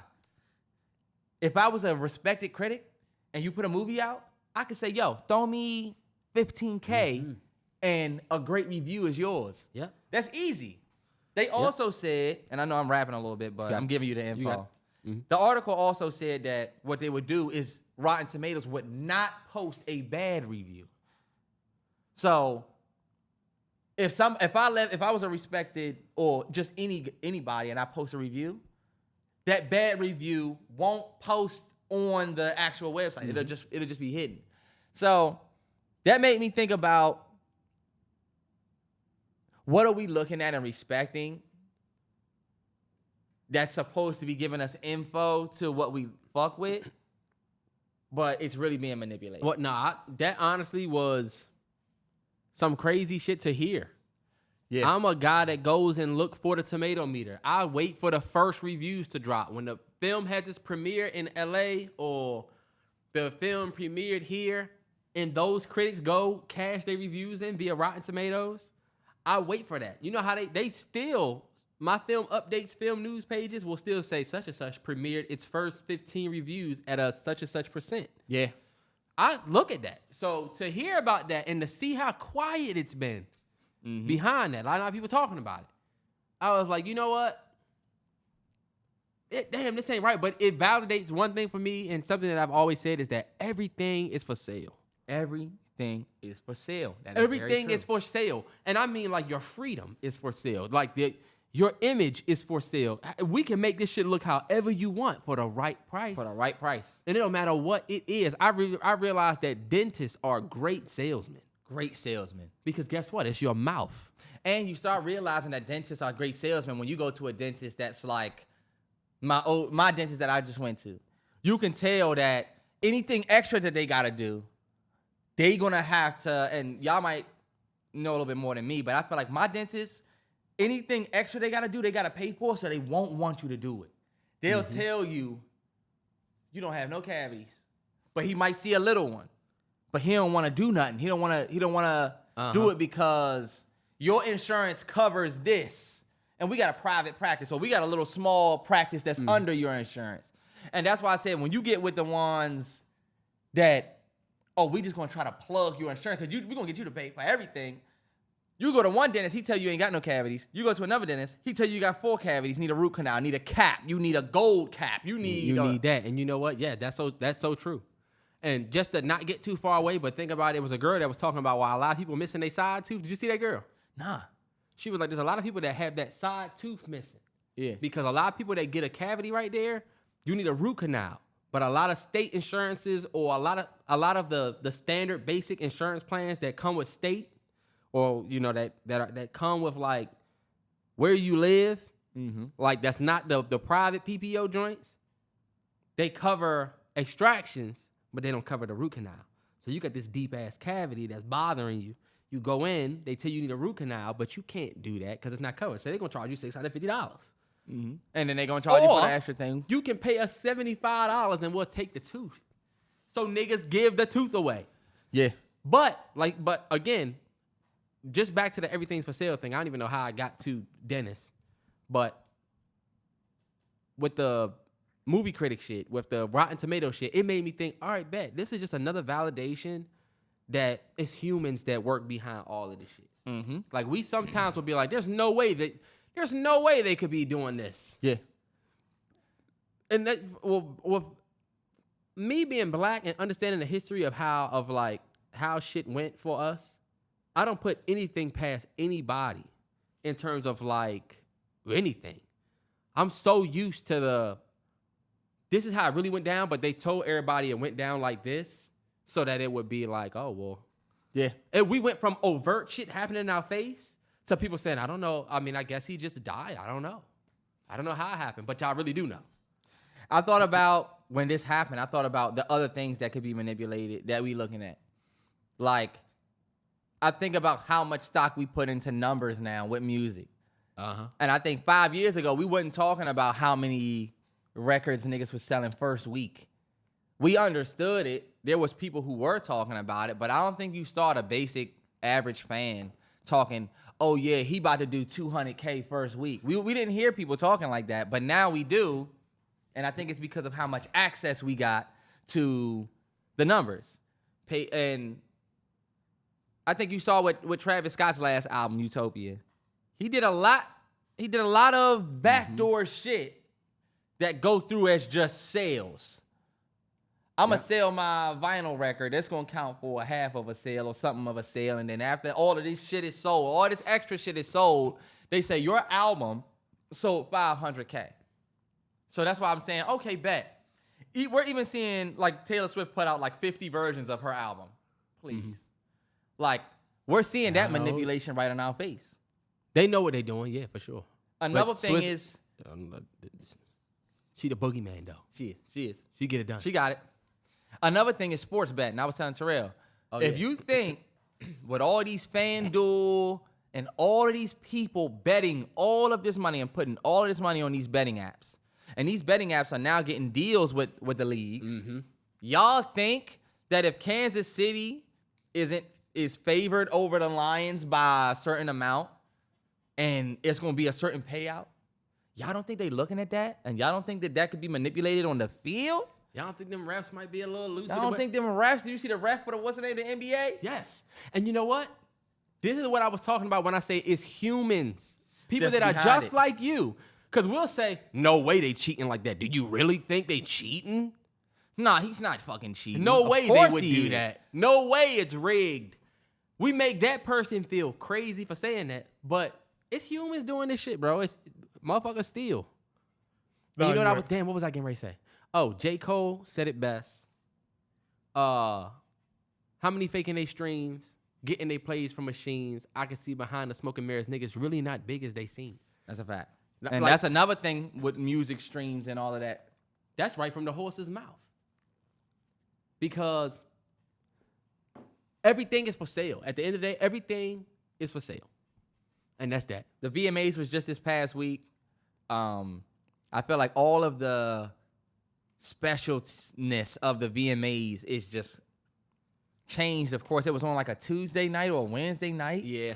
If I was a respected critic and you put a movie out, I could say, yo, throw me $15K and a great review is yours. Yeah. That's easy. They also said, and I know I'm rapping a little bit, but I'm giving you the info. The article also said that what they would do is Rotten Tomatoes would not post a bad review. So if I was a respected or just anybody and I post a review, that bad review won't post on the actual website. It'll just be hidden. So that made me think about what are we looking at and respecting that's supposed to be giving us info to what we fuck with, but it's really being manipulated. That honestly was some crazy shit to hear. Yeah. I'm a guy that goes and look for the tomato meter. I wait for the first reviews to drop. When the film has its premiere in LA or the film premiered here and those critics go cash their reviews in via Rotten Tomatoes, I wait for that. You know how they still, my film updates, film news pages will still say such and such premiered its first 15 reviews at a such and such %. Yeah. I look at that. So to hear about that and to see how quiet it's been behind that, a lot of people talking about it, I was like, you know what? Damn, this ain't right. But it validates one thing for me, and something that I've always said is that everything is for sale. Everything is for sale. Everything is for sale. And I mean, like, your freedom is for sale. Like, your image is for sale. We can make this shit look however you want for the right price. For the right price. And it don't matter what it is. I realized that dentists are great salesmen. Great salesmen. Because guess what? It's your mouth. And you start realizing that dentists are great salesmen when you go to a dentist that's like my dentist that I just went to. You can tell that anything extra that they got to do, they going to have to, and y'all might know a little bit more than me, but I feel like my dentist, anything extra they got to do, they got to pay for, so they won't want you to do it. They'll tell you, you don't have no cavities, but he might see a little one, but he don't want to do nothing. He don't want to do it because your insurance covers this. And we got a private practice, so we got a little small practice that's under your insurance. And that's why I said when you get with the ones that, we just going to try to plug your insurance because we're going to get you to pay for everything. You go to one dentist, he tell you ain't got no cavities. You go to another dentist, he tell you got 4 cavities, need a root canal, need a cap, you need a gold cap, you need that. And you know what? Yeah, that's so true. And just to not get too far away, but think about it, was a girl that was talking about why a lot of people missing their side tooth. Did you see that girl? Nah. She was like, there's a lot of people that have that side tooth missing. Yeah. Because a lot of people that get a cavity right there, you need a root canal. But a lot of state insurances or a lot of the standard basic insurance plans that come with state or, you know, that come with like where you live, like that's not the private PPO joints, they cover extractions, but they don't cover the root canal. So you got this deep ass cavity that's bothering you. You go in, they tell you need a root canal, but you can't do that because it's not covered. So they're going to charge you $650. And then they're going to charge you for the extra thing. You can pay us $75 and we'll take the tooth. So niggas give the tooth away. Yeah. But again, just back to the everything's for sale thing. I don't even know how I got to dentists. But with the movie critic shit, with the Rotten Tomato shit, it made me think, all right, bet. This is just another validation that it's humans that work behind all of this shit. Like we sometimes will be like, there's no way they could be doing this. Yeah. And that, with me being black and understanding the history of how shit went for us, I don't put anything past anybody in terms of like anything. I'm so used to this is how it really went down, but they told everybody it went down like this. so that it would be like, oh, well. Yeah. And we went from overt shit happening in our face to people saying, I don't know. I mean, I guess he just died. I don't know. I don't know how it happened, but y'all really do know. I thought about when this happened, I thought about the other things that could be manipulated that we looking at. Like, I think about how much stock we put into numbers now with music. And I think 5 years ago, we wasn't talking about how many records niggas was selling first week. We understood it. There was people who were talking about it, but I don't think you start a basic average fan talking, oh yeah, he about to do 200K first week. We didn't hear people talking like that, but now we do. And I think it's because of how much access we got to the numbers. And I think you saw with Travis Scott's last album, Utopia. He did a lot of backdoor shit that go through as just sales. I'm going to sell my vinyl record. That's going to count for a half of a sale or something of a sale. And then after all of this shit is sold, all this extra shit is sold, they say your album sold 500K. So that's why I'm saying, okay, bet. We're even seeing, like, Taylor Swift put out, like, 50 versions of her album. Please. Like, we're seeing that manipulation right in our face. They know what they're doing, yeah, for sure. Another thing is... She the boogeyman, though. She is. She get it done. She got it. Another thing is sports betting. I was telling Terrell, if you think with all these FanDuel and all of these people betting all of this money and putting all of this money on these betting apps, and these betting apps are now getting deals with the leagues, y'all think that if Kansas City is favored over the Lions by a certain amount and it's going to be a certain payout, y'all don't think they looking at that? And y'all don't think that could be manipulated on the field? Y'all don't think them refs might be a little loose? I don't think them refs. Did you see the ref for the what's the name of the NBA? Yes. And you know what? This is what I was talking about when I say it's humans. People that are just like you. Because we'll say, no way they cheating like that. Do you really think they cheating? Nah, he's not fucking cheating. No way they would do that. No way it's rigged. We make that person feel crazy for saying that, but it's humans doing this shit, bro. It's motherfuckers steal. No, you know what what was I getting ready to say? Oh, J. Cole said it best. How many faking they streams, getting they plays from machines? I can see behind the smoke and mirrors, niggas really not big as they seem. That's a fact. And like, that's another thing with music streams and all of that. That's right from the horse's mouth. Because everything is for sale. At the end of the day, everything is for sale. And that's that. The VMAs was just this past week. I feel like all of the specialness of the VMAs is just changed. Of course, it was on like a Tuesday night or a Wednesday night. Yeah.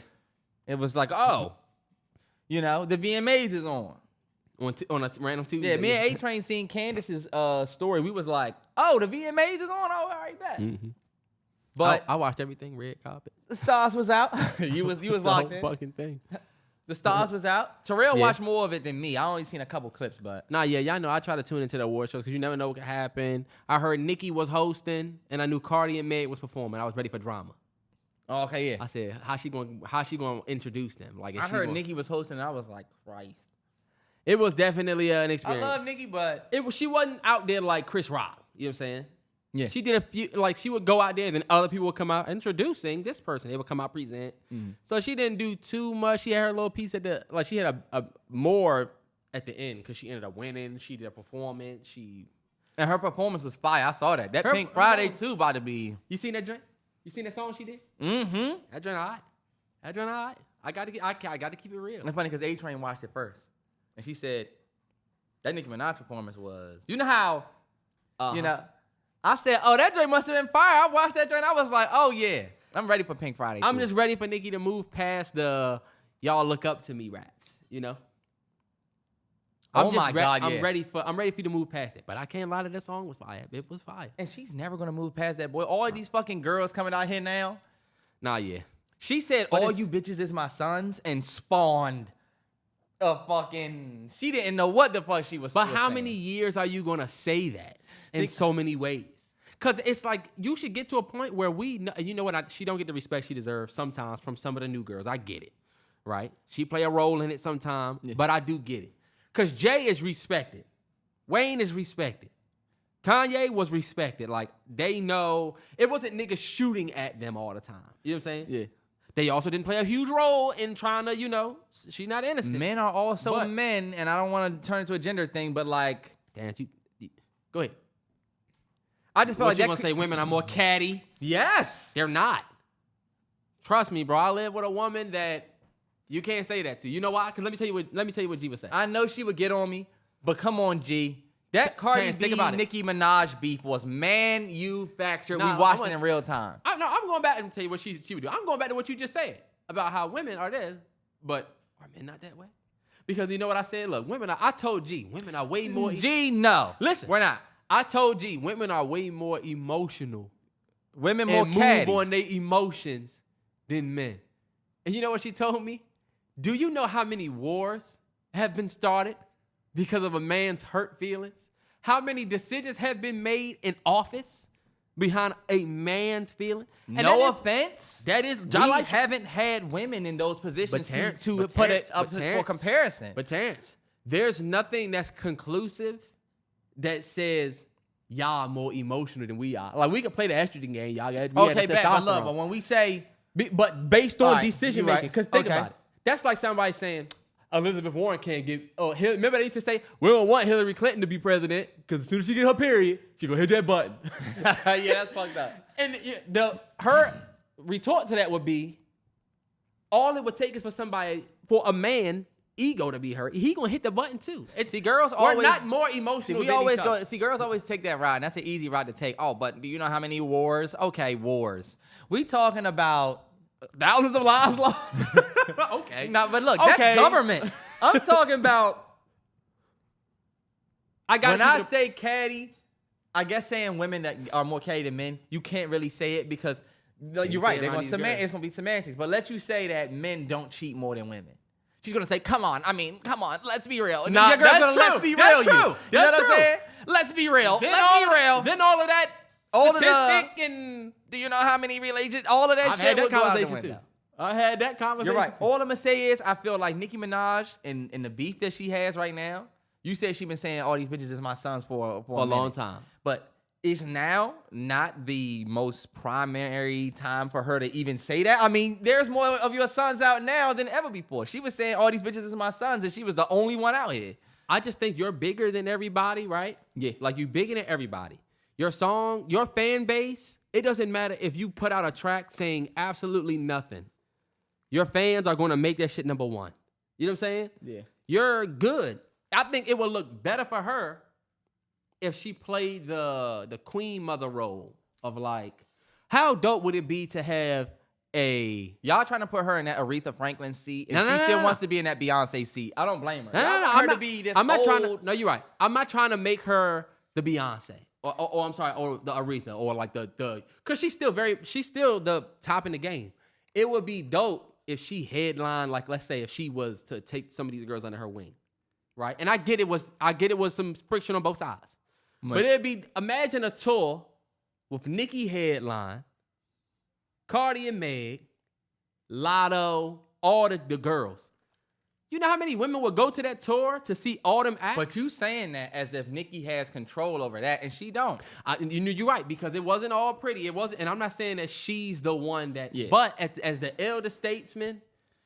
It was like, oh, you know, the VMAs is on. On a random Tuesday. Yeah, me and A-Train seen Candace's story. We was like, oh, the VMAs is on? Oh, all right, bet. But I watched everything, red carpet. The stars was out. you was locked in. Fucking thing. The stars was out. Terrell watched more of it than me. I only seen a couple clips, but y'all know I try to tune into the award shows because you never know what could happen. I heard Nicki was hosting, and I knew Cardi and Meg was performing. I was ready for drama. Oh, okay, yeah. I said, how she gonna introduce them? Like, I heard Nicki was hosting, and I was like, Christ. It was definitely an experience. I love Nicki, but she wasn't out there like Chris Rock. You know what I'm saying? Yeah. She did a few, like she would go out there and then other people would come out introducing this person. They would come out present. So she didn't do too much. She had her little piece she had a more at the end because she ended up winning. She did a performance. And her performance was fire. I saw that. That Pink Friday too about to be. You seen that joint? You seen that song she did? Mm-hmm. That joint all right. I gotta keep it real. It's funny because A-Train watched it first. And she said, that Nicki Minaj performance was, you know how, you know, I said, oh, that joint must have been fire. I watched that joint. I was like, oh, yeah. I'm ready for Pink Friday, I'm just ready for Nicki to move past the y'all look up to me raps, you know? God, yeah. I'm ready for you to move past it. But I can't lie to that song was fire. It was fire. And she's never going to move past that boy. All of these fucking girls coming out here now. Nah, yeah. She said, all you bitches is my sons and spawned a fucking... She didn't know what the fuck she was saying. But how many years are you going to say that in so many ways? Because it's like, you should get to a point where you know what, she don't get the respect she deserves sometimes from some of the new girls. I get it, right? She play a role in it sometimes, but I do get it. Because Jay is respected. Wayne is respected. Kanye was respected. Like, they know it wasn't niggas shooting at them all the time. You know what I'm saying? Yeah. They also didn't play a huge role in trying to, she's not innocent. Men are also men, and I don't want to turn into a gender thing, but like, Terrance, you go ahead. I just feel like you want to say women are more catty? Yes. They're not. Trust me, bro. I live with a woman that you can't say that to. You know why? Because let me tell you what G would say. I know she would get on me, but come on, G. That Cardi B, Nicki Minaj beef was manufactured. We watched it in real time. I'm going back and tell you what she would do. I'm going back to what you just said about how women are there, but are men not that way? Because you know what I said? Look, I told G, women are way more... G, no. Listen. We're not. I told G, women are way more emotional. Women more and catty. move on their emotions than men. And you know what she told me? Do you know how many wars have been started because of a man's hurt feelings? How many decisions have been made in office behind a man's feeling? And no offense. That is, we haven't had women in those positions to put it up for comparison. But Terrance, there's nothing that's conclusive that says y'all are more emotional than we are. Like, we can play the estrogen game, y'all. Okay, but when we say... But based on decision making, because think about it. That's like somebody saying, Elizabeth Warren can't get... remember they used to say, we don't want Hillary Clinton to be president because as soon as she get her period, she gonna hit that button. Yeah, that's fucked up. And her retort to that would be, all it would take is for a man ego to be hurt. He gonna hit the button too. Girls always... We're not more emotional than each other. Girls always take that ride, and that's an easy ride to take. Oh, but do you know how many wars? Okay, wars. We talking about... thousands of lives lost. Okay. No, but look, that's government. I'm talking about... When I say catty, I guess saying women that are more catty than men, you can't really say it because you're right. It's going to be semantics. But let you say that men don't cheat more than women. She's going to say, come on, let's be real. Nah, your girl's that's true. Let's be That's real. true. You know That's what true. I'm saying? Let's be real. Let's be real. Then all of that statistic and... Do you know how many religions? All of that I've shit had that would go out the conversation window. too. I had that conversation. You're right. All I'm going to say is I feel like Nicki Minaj and the beef that she has right now, you said she been saying all these bitches is my sons for a long time. But it's now not the most primary time for her to even say that. I mean, there's more of your sons out now than ever before. She was saying all these bitches is my sons, and she was the only one out here. I just think you're bigger than everybody, right? Yeah. Like, you bigger than everybody. Your song, your fan base, it doesn't matter if you put out a track saying absolutely nothing. Your fans are going to make that shit number one. You know what I'm saying? Yeah. You're good. I think it would look better for her if she played the queen mother role of, like, how dope would it be to have y'all trying to put her in that Aretha Franklin seat, and she still wants to be in that Beyonce seat. I don't blame her. No, you're right. I'm not trying to make her the Beyonce, or I'm sorry, or the Aretha, or like the because she's still the top in the game. It would be dope if she headlined, like, let's say if she was to take some of these girls under her wing, right? And I get it was some friction on both sides, but it'd be, imagine a tour with Nicki headline, Cardi and Meg, Lotto, all the girls. You know how many women would go to that tour to see all them acts? But you saying that as if Nicki has control over that, and she don't. You're right, because it wasn't all pretty. It wasn't, and I'm not saying that she's the one that. Yeah. But as the elder statesman,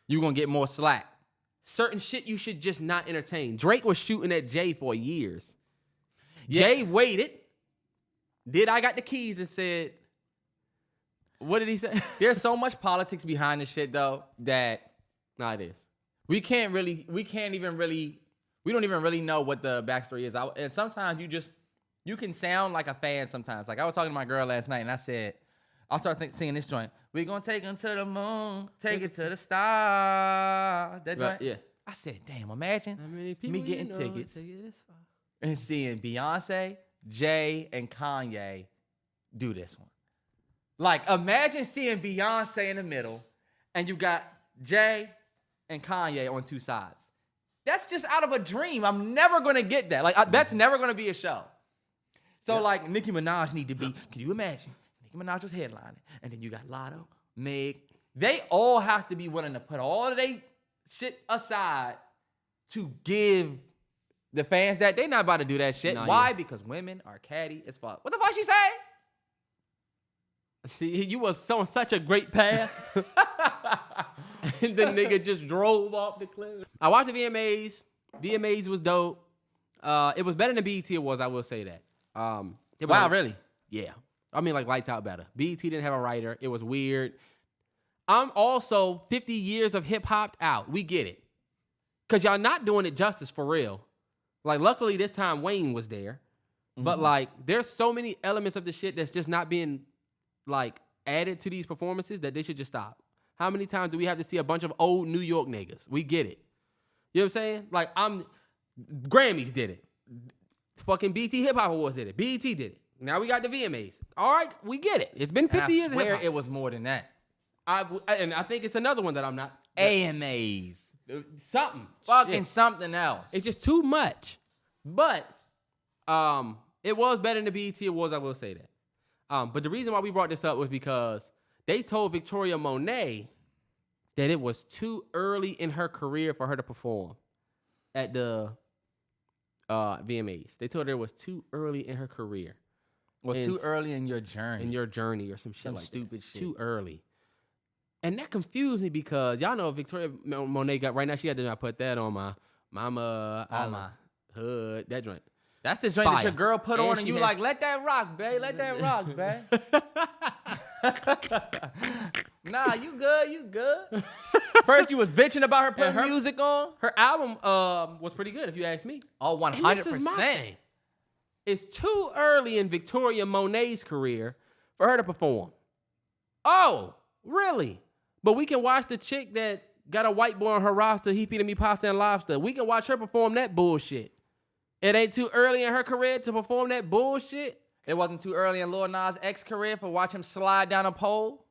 you're gonna get more slack. Certain shit you should just not entertain. Drake was shooting at Jay for years. Yeah. Jay waited. I got the keys and said, what did he say? There's so much politics behind this shit though that it is. We don't even really know what the backstory is. And sometimes you can sound like a fan sometimes. Like, I was talking to my girl last night and I said, I'll start singing this joint. We're going to take them to the moon, take it to the stars. That joint? Yeah. I said, damn, imagine me getting tickets this far and seeing Beyonce, Jay, and Kanye do this one. Like, imagine seeing Beyonce in the middle and you got Jay and Kanye on two sides. That's just out of a dream. I'm never going to get that. Like, that's never going to be a show. So, like, Nicki Minaj need to be, can you imagine? Nicki Minaj was headlining. And then you got Lotto, Meg. They all have to be willing to put all of their shit aside to give The fans that they not about to do that shit. Nah, Why? yeah. Because women are catty as fuck. What the fuck she say? See, you was on such a great path. And the nigga just drove off the cliff. I watched the VMAs. VMAs was dope. It was better than BET Awards, I will say that. Wow, really? Yeah. I mean, like, lights out better. BET didn't have a writer. It was weird. I'm also 50 years of hip-hop out. We get it. Because y'all not doing it justice for real. Like, luckily, this time Wayne was there. Mm-hmm. But, like, there's so many elements of the shit that's just not being, like, added to these performances that they should just stop. How many times do we have to see a bunch of old New York niggas? We get it. You know what I'm saying? Like, Grammys did it. Fucking BET Hip Hop Awards did it. BET did it. Now we got the VMAs. All right, we get it. It's been 50 years. I swear it was more than that. And I think it's another one that I'm not. AMAs. Something. Fucking Shit. something else. It's just too much. But it was better than the BET Awards, I will say that. But the reason why we brought this up was because they told Victoria Monet that it was too early in her career for her to perform at the VMAs. They told her it was too early in her career. Well, too early in your journey. In your journey or some shit Some like stupid that. shit. Too early. And that confused me because y'all know Victoria Monet got, right now she had to put that on my mama, On my hood, that joint. That's the joint that your girl put And on and she you like, let that rock, babe. Let that rock, babe. Nah, you good, you good. First you was bitching about her putting music on. Her album was pretty good, if you ask me. Oh, 100%. And this is my thing. It's too early in Victoria Monet's career for her to perform. Oh, really? But we can watch the chick that got a white boy on her roster, he feeding me pasta and lobster. We can watch her perform that bullshit. It ain't too early in her career to perform that bullshit. It wasn't too early in Lil Nas X career for watch him slide down a pole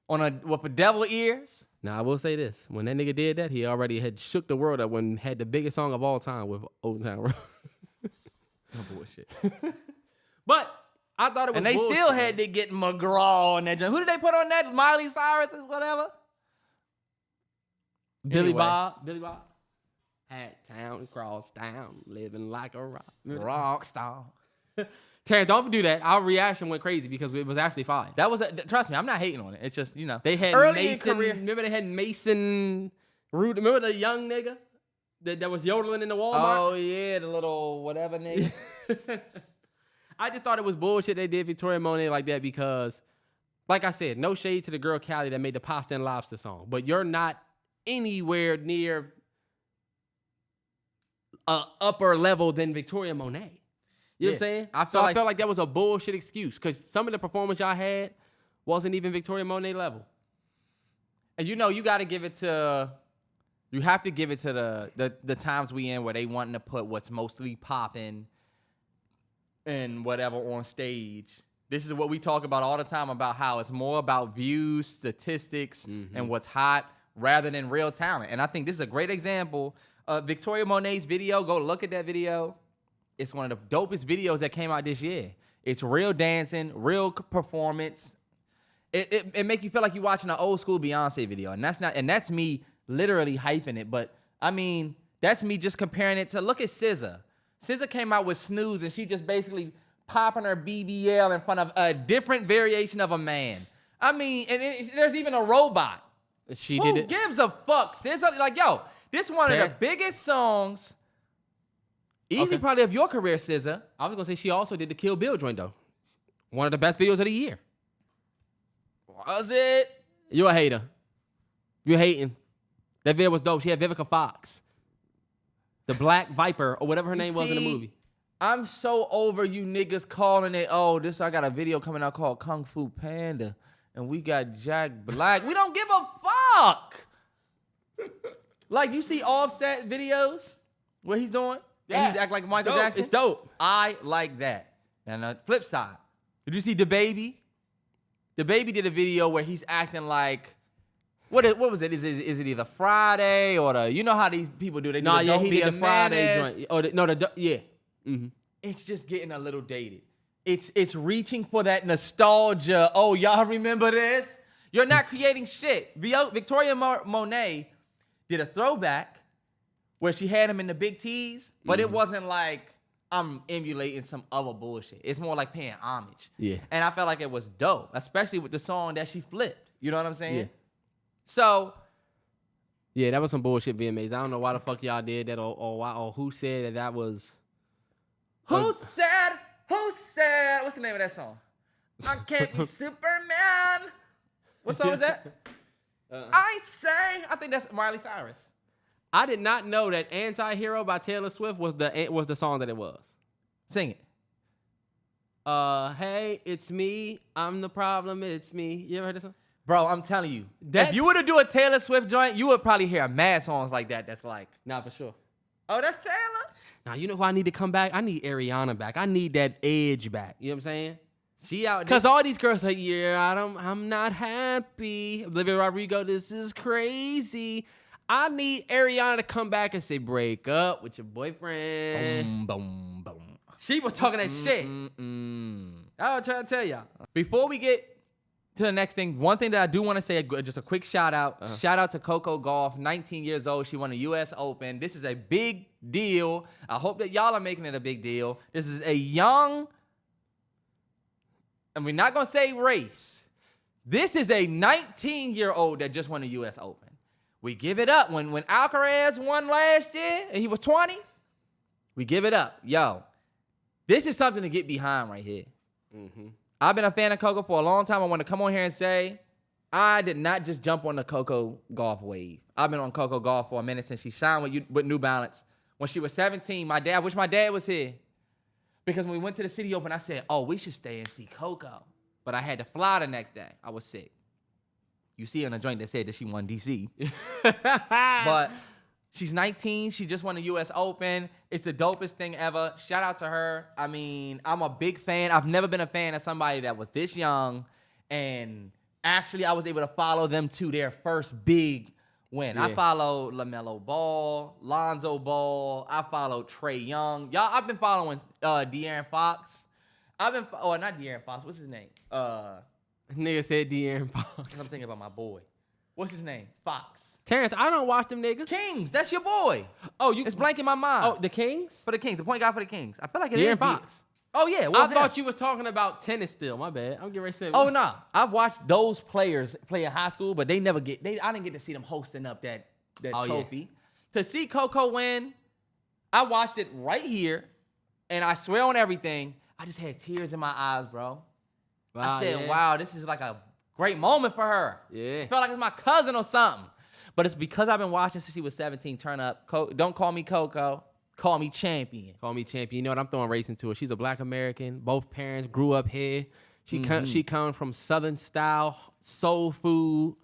with a devil ears. Now, I will say this. When that nigga did that, he already had shook the world up when had the biggest song of all time with Old Town Road. No bullshit. But I thought it was and they bullshit. still had to get McGraw on that joint. Who did they put on that? Miley Cyrus or whatever? Billy Anyway. Bob. Hat town, cross town, living like a rock star. Terrance, don't do that. Our reaction went crazy because it was actually fine. That was trust me, I'm not hating on it. It's just, they had early Mason. in career. Remember they had Mason Rude. Remember the young nigga that was yodeling in the Walmart? Oh yeah, the little whatever nigga. I just thought it was bullshit they did Victoria Monet like that because, like I said, no shade to the girl Callie that made the pasta and lobster song, but you're not anywhere near upper level than Victoria Monet. You know what I'm saying? I felt like that was a bullshit excuse because some of the performance y'all had wasn't even Victoria Monet level. And you got to give it to, you have to give it to the times we in where they wanting to put what's mostly popping and whatever on stage. This is what we talk about all the time about how it's more about views, statistics, and what's hot rather than real talent. And I think this is a great example. Victoria Monet's video, go look at that video. It's one of the dopest videos that came out this year. It's real dancing, real performance. It make you feel like you're watching an old school Beyonce video. And that's me literally hyping it. But I mean, that's me just comparing it to, look at SZA. SZA came out with Snooze and she just basically popping her BBL in front of a different variation of a man. I mean, and there's even a robot. She Who did it. gives a fuck? SZA, like, yo, this is one of the biggest songs, easily probably of your career, SZA. I was gonna say she also did the Kill Bill joint though. One of the best videos of the year. Was it? You a hater. You hating. That video was dope. She had Vivica Fox. The Black Viper or whatever her name was in the movie. I'm so over you niggas calling it, I got a video coming out called Kung Fu Panda. And we got Jack Black. We don't give a fuck. Like, you see Offset videos? What he's doing? Yeah. He's acting like Michael Dope. Jackson? It's dope. I like that. And the flip side, did you see DaBaby? DaBaby did a video where he's acting like, what was it? Is it either Friday or you know how these people do? They do he did the Friday joint. Yeah. Mm-hmm. It's just getting a little dated. It's reaching for that nostalgia. Oh, y'all remember this? You're not creating shit. Victoria Monet did a throwback where she had him in the big tees, but it wasn't like I'm emulating some other bullshit. It's more like paying homage. Yeah. And I felt like it was dope, especially with the song that she flipped. You know what I'm saying? Yeah. So, yeah, that was some bullshit VMAs. I don't know why the fuck y'all did that or who said that was. Who said? What's the name of that song? I can't be Superman. What song was that? I think that's Miley Cyrus. I did not know that "Anti-Hero" by Taylor Swift was the song that it was. Sing it. Hey, it's me. I'm the problem. It's me. You ever heard this song? Bro, I'm telling you. If you were to do a Taylor Swift joint, you would probably hear mad songs like that that's like. Nah, for sure. Oh, that's Taylor? Now, you know who I need to come back? I need Ariana back. I need that edge back. You know what I'm saying? She out there. Because all these girls like, yeah, I'm not happy. Olivia Rodrigo, this is crazy. I need Ariana to come back and say, break up with your boyfriend. Boom, boom, boom. She was talking that shit. I was trying to tell y'all. Before we get to the next thing, one thing that I do want to say, just a quick shout out. Shout out to Coco Gauff, 19 years old. She won the U.S. Open. This is a big deal. I hope that y'all are making it a big deal. This is a young, and we're not going to say race. This is a 19-year-old that just won the U.S. Open. We give it up. When Alcaraz won last year and he was 20, we give it up. Yo, this is something to get behind right here. I've been a fan of Coco for a long time. I want to come on here and say, I did not just jump on the Coco Gauff wave. I've been on Coco Gauff for a minute since she signed with New Balance. When she was 17, I wish my dad was here. Because when we went to the City Open, I said, oh, we should stay and see Coco. But I had to fly the next day. I was sick. You see on the joint that said that she won D.C. But she's 19. She just won the U.S. Open. It's the dopest thing ever. Shout out to her. I mean, I'm a big fan. I've never been a fan of somebody that was this young. And actually, I was able to follow them to their first big win. Yeah. I followed LaMelo Ball, Lonzo Ball. I followed Trae Young. Y'all, I've been following De'Aaron Fox. Not De'Aaron Fox. What's his name? Nigga said De'Aaron Fox. I'm thinking about my boy. What's his name? Fox. Terrance, I don't watch them niggas. Kings. That's your boy. Oh, it's blanking my mind. Oh, the Kings? For the Kings. The point guard for the Kings. I feel like it De'Aaron is Fox. Oh, yeah. I thought you was talking about tennis still. My bad. I'm getting ready to say. Oh, no. I've watched those players play in high school, but I didn't get to see them hosting up that trophy. Yeah. To see Coco win, I watched it right here, and I swear on everything, I just had tears in my eyes, bro. Wow, I said, wow, this is like a great moment for her. Yeah. It felt like it's my cousin or something. But it's because I've been watching since she was 17. Turn up. Don't call me Coco. Call me champion. Call me champion. You know what? I'm throwing race into her. She's a black American. Both parents grew up here. She comes from Southern style, soul food.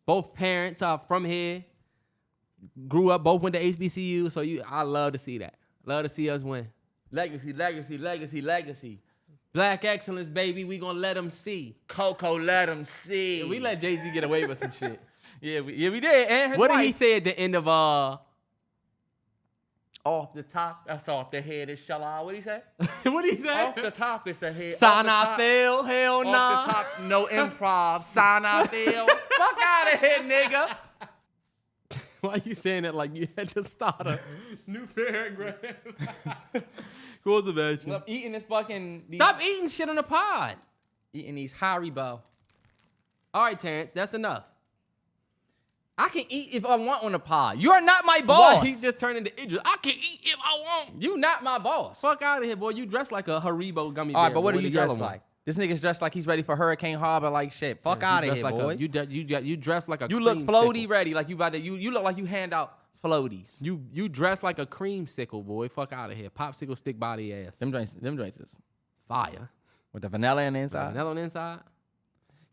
Both parents are from here. Grew up, both went to HBCU. So I love to see that. Love to see us win. Legacy, legacy, legacy, legacy. Black excellence, baby. We gonna let them see. Coco, let them see. Yeah, we let Jay-Z get away with some shit. Yeah, we did. And what did he say at the end of off the top, that's off the head is shala. What did he say? What did he say? Off the top is the head. Sign I fail, hell nah. Off the top, no improv. Sign I fail. Fuck out of here, nigga. Why you saying it like you had to start a new paragraph? Course of action. I'm eating this fucking... Stop eating shit on the pod. Eating these Haribo. All right, Terrance, that's enough. I can eat if I want on the pod. You're not my boss. Why he just turned into Idris? I can eat if I want. You not my boss. Fuck out of here, boy. You dressed like a Haribo gummy bear. All right, but what do you dress like? This nigga's dressed like he's ready for Hurricane Harbor like shit. Fuck out of here, like boy. You dress like a You look floaty ready, like you about to... You look like you hand out floaties. You dress like a creamsicle, boy. Fuck out of here. Popsicle stick body ass. Them joints is fire. With the vanilla on the inside? Vanilla on the inside?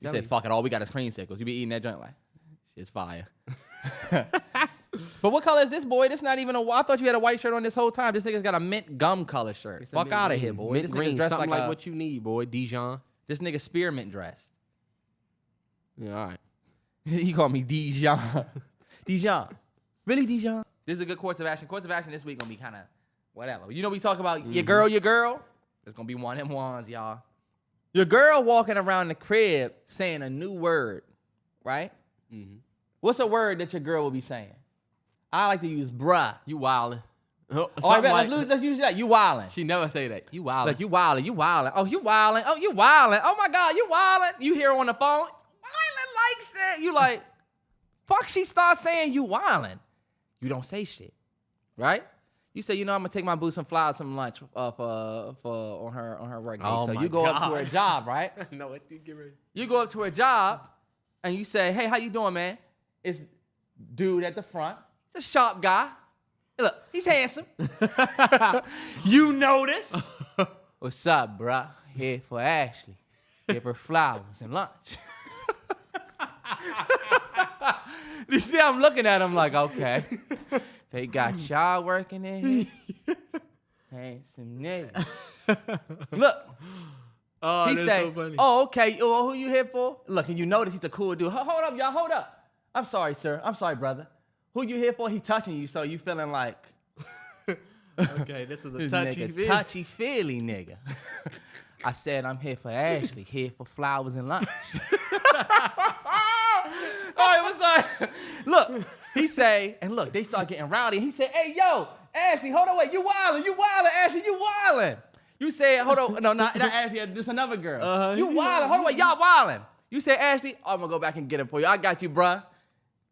You said, fuck it, all we got is creamsicles. You be eating that joint like, shit's fire. But what color is this, boy? This not even I thought you had a white shirt on this whole time. This nigga's got a mint gum color shirt. Fuck out of here, boy. Mint this green, dressed something like what you need, boy. Dijon. This nigga spearmint dressed. Yeah, all right. He called me Dijon. Dijon. Really, Dijon? This is a good course of action. Course of action this week gonna be kind of whatever. You know we talk about your girl? It's gonna be one of them ones, y'all. Your girl walking around the crib saying a new word, right? Mm-hmm. What's a word that your girl will be saying? I like to use bruh. You wildin'. Oh, I bet, let's use that. You wildin'. She never say that. You wildin'. Like, you wildin', you wildin'. Oh, you wildin'. Oh, you wildin'. Oh, my God, you wildin'. You hear her on the phone. Wildin' like shit. You like, fuck, she starts saying you wildin'. You don't say shit, right? You say, I'm gonna take my boo some flowers, some lunch for on her work day. So you go up to her job, right? No, what you get ready. You go up to her job and you say, hey, how you doing, man? It's dude at the front. He's a sharp guy. Look, he's handsome. You notice? What's up, bruh? Here for Ashley. Give her flowers and lunch. You see, I'm looking at him like, okay. They got y'all working in here. Handsome nigga. Look. Oh, he that's say, so funny. oh, okay. Oh, who you here for? Look, and you notice he's a cool dude. Hold up, y'all. Hold up. I'm sorry, sir. I'm sorry, brother. Who you here for? He touching you, so you feeling like... Okay, this is a touchy-feely. Touchy-feely nigga. I said, I'm here for Ashley. Here for flowers and lunch. Oh, it was like... Look, he say... And look, they start getting rowdy. And he said, hey, yo, Ashley, hold on, wait. You wildin', Ashley. You wildin'. You said, hold on. No, not Ashley. Just another girl. You wildin'. Hold on, wait. Y'all wildin'. You say, Ashley, I'm going to go back and get him for you. I got you, bruh.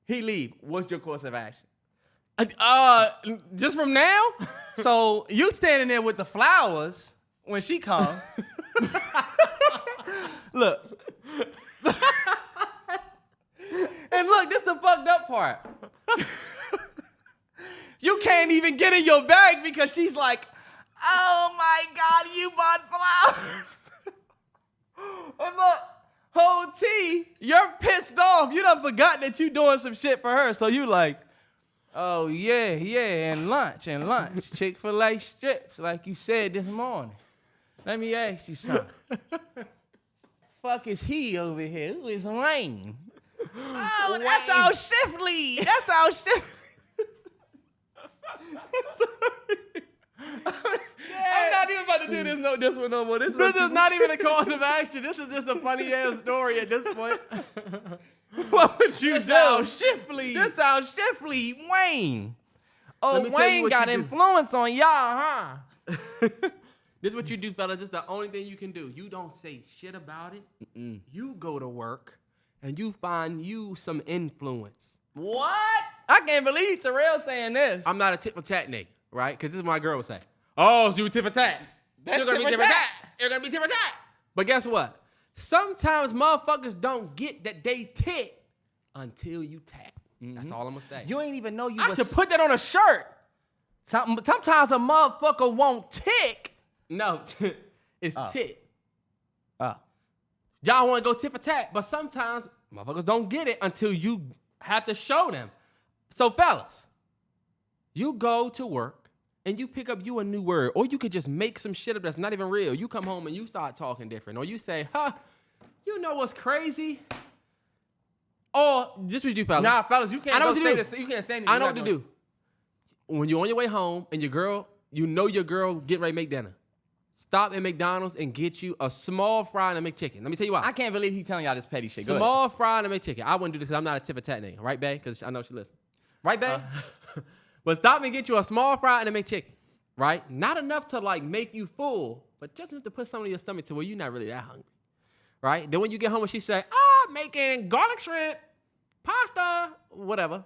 He leave. What's your course of action? Just from now? So you standing there with the flowers when she come. Look. And look, this the fucked up part. You can't even get in your bag because she's like, oh my God, you bought flowers. And look, whole T, you're pissed off. You done forgot that you doing some shit for her. So you like, oh yeah, and lunch. Chick-fil-A strips, like you said this morning. Let me ask you something. Fuck is he over here? Who is Wayne? Oh, Wayne. That's our shift lead. That's our shift. I'm not even about to do this one no more. This is not even a cause of action. This is just a funny ass story at this point. What would you do? Shift lead. This our shift lead, Wayne. Oh, Wayne got influence on y'all, huh? This is what you do, fella. This is the only thing you can do. You don't say shit about it. You go to work and you find you some influence. What? I can't believe Terrell saying this. I'm not a tit for tat nigga, right? Because this is what my girl would say. Oh, so you tit for tat. You're going to be tit for tat. You're going to be tit for tat. But guess what? Sometimes motherfuckers don't get that they tit until you tat. That's all I'm going to say. You ain't even know you I was... should put that on a shirt. Sometimes a motherfucker won't tick. No, it's tit. Y'all Y'all want to go tit for tat, but sometimes motherfuckers don't get it until you have to show them. So fellas, you go to work and you pick up you a new word, or you could just make some shit up that's not even real. You come home and you start talking different, or you say, you know what's crazy? Or this what you do, fellas. Nah, fellas, you can't say this. You can't say anything. I know what to do. When you're on your way home and your girl get ready to make dinner, stop at McDonald's and get you a small fry and a McChicken. Let me tell you why. I can't believe he's telling y'all this petty shit. Small fry and a McChicken. I wouldn't do this because I'm not a tit for tat nigga. Right, babe? Because I know she listens. Right, babe? But stop and get you a small fry and a McChicken. Right? Not enough to like make you full, but just enough to put something in your stomach to where you're not really that hungry. Right? Then when you get home and she say, making garlic shrimp, pasta, whatever.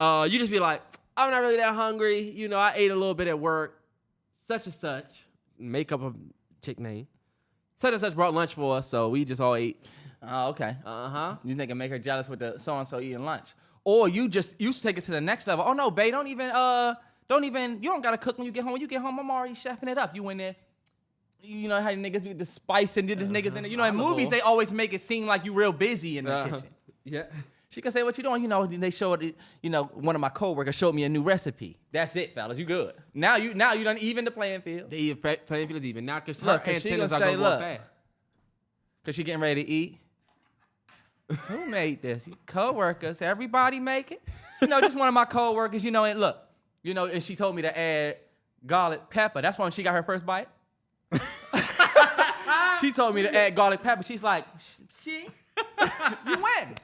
You just be like, I'm not really that hungry. You know, I ate a little bit at work. Such and such. Make up a chick name. Such and such brought lunch for us, so we just all ate. Oh, okay. Uh-huh. You think make her jealous with the so-and-so eating lunch. Or you take it to the next level. Oh, no, babe, you don't got to cook when you get home. When you get home, I'm already chefing it up. You in there, you know how niggas with the spice and the niggas in there. You know, in movies, they always make it seem like you real busy in the kitchen. Yeah. She can say, what you doing? You know, they showed it, one of my coworkers showed me a new recipe. That's it, fellas. You good. Now you done even the playing field. The playing field is even. Now, because her antennas are going to go fast. Because she getting ready to eat. Who made this? Coworkers. Everybody make it. Just one of my coworkers, and look, and she told me to add garlic pepper. That's when she got her first bite. She told me to add garlic pepper. She's like, you win.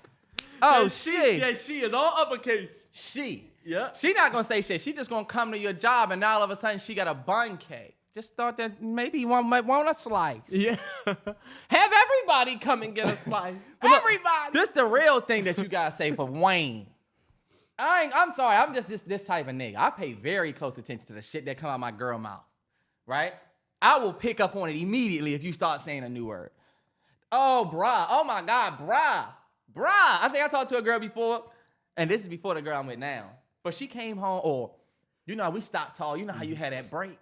Oh, she. Yeah, she is all uppercase. She. Yeah. She not gonna say shit. She just gonna come to your job and now all of a sudden she got a bun cake. Just thought that maybe you might want a slice. Yeah. Have everybody come and get a slice. Everybody. This the real thing that you gotta say for Wayne. I'm sorry. I'm just this type of nigga. I pay very close attention to the shit that come out my girl mouth. Right? I will pick up on it immediately if you start saying a new word. Oh, bruh. Oh my God, bruh. Bruh. I think I talked to a girl before, and this is before the girl I'm with now. But she came home, or you know, we stopped tall. You know how you had that break.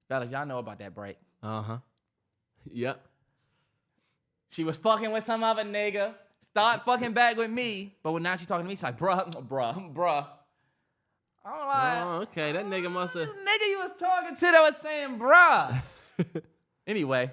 Fellas, y'all know about that break. Uh-huh. Yep. She was fucking with some other nigga, start fucking back with me, but when now she talking to me, she's like, bruh. I'm like, Oh, okay. That nigga must have. this nigga you was talking to that was saying, bruh. Anyway,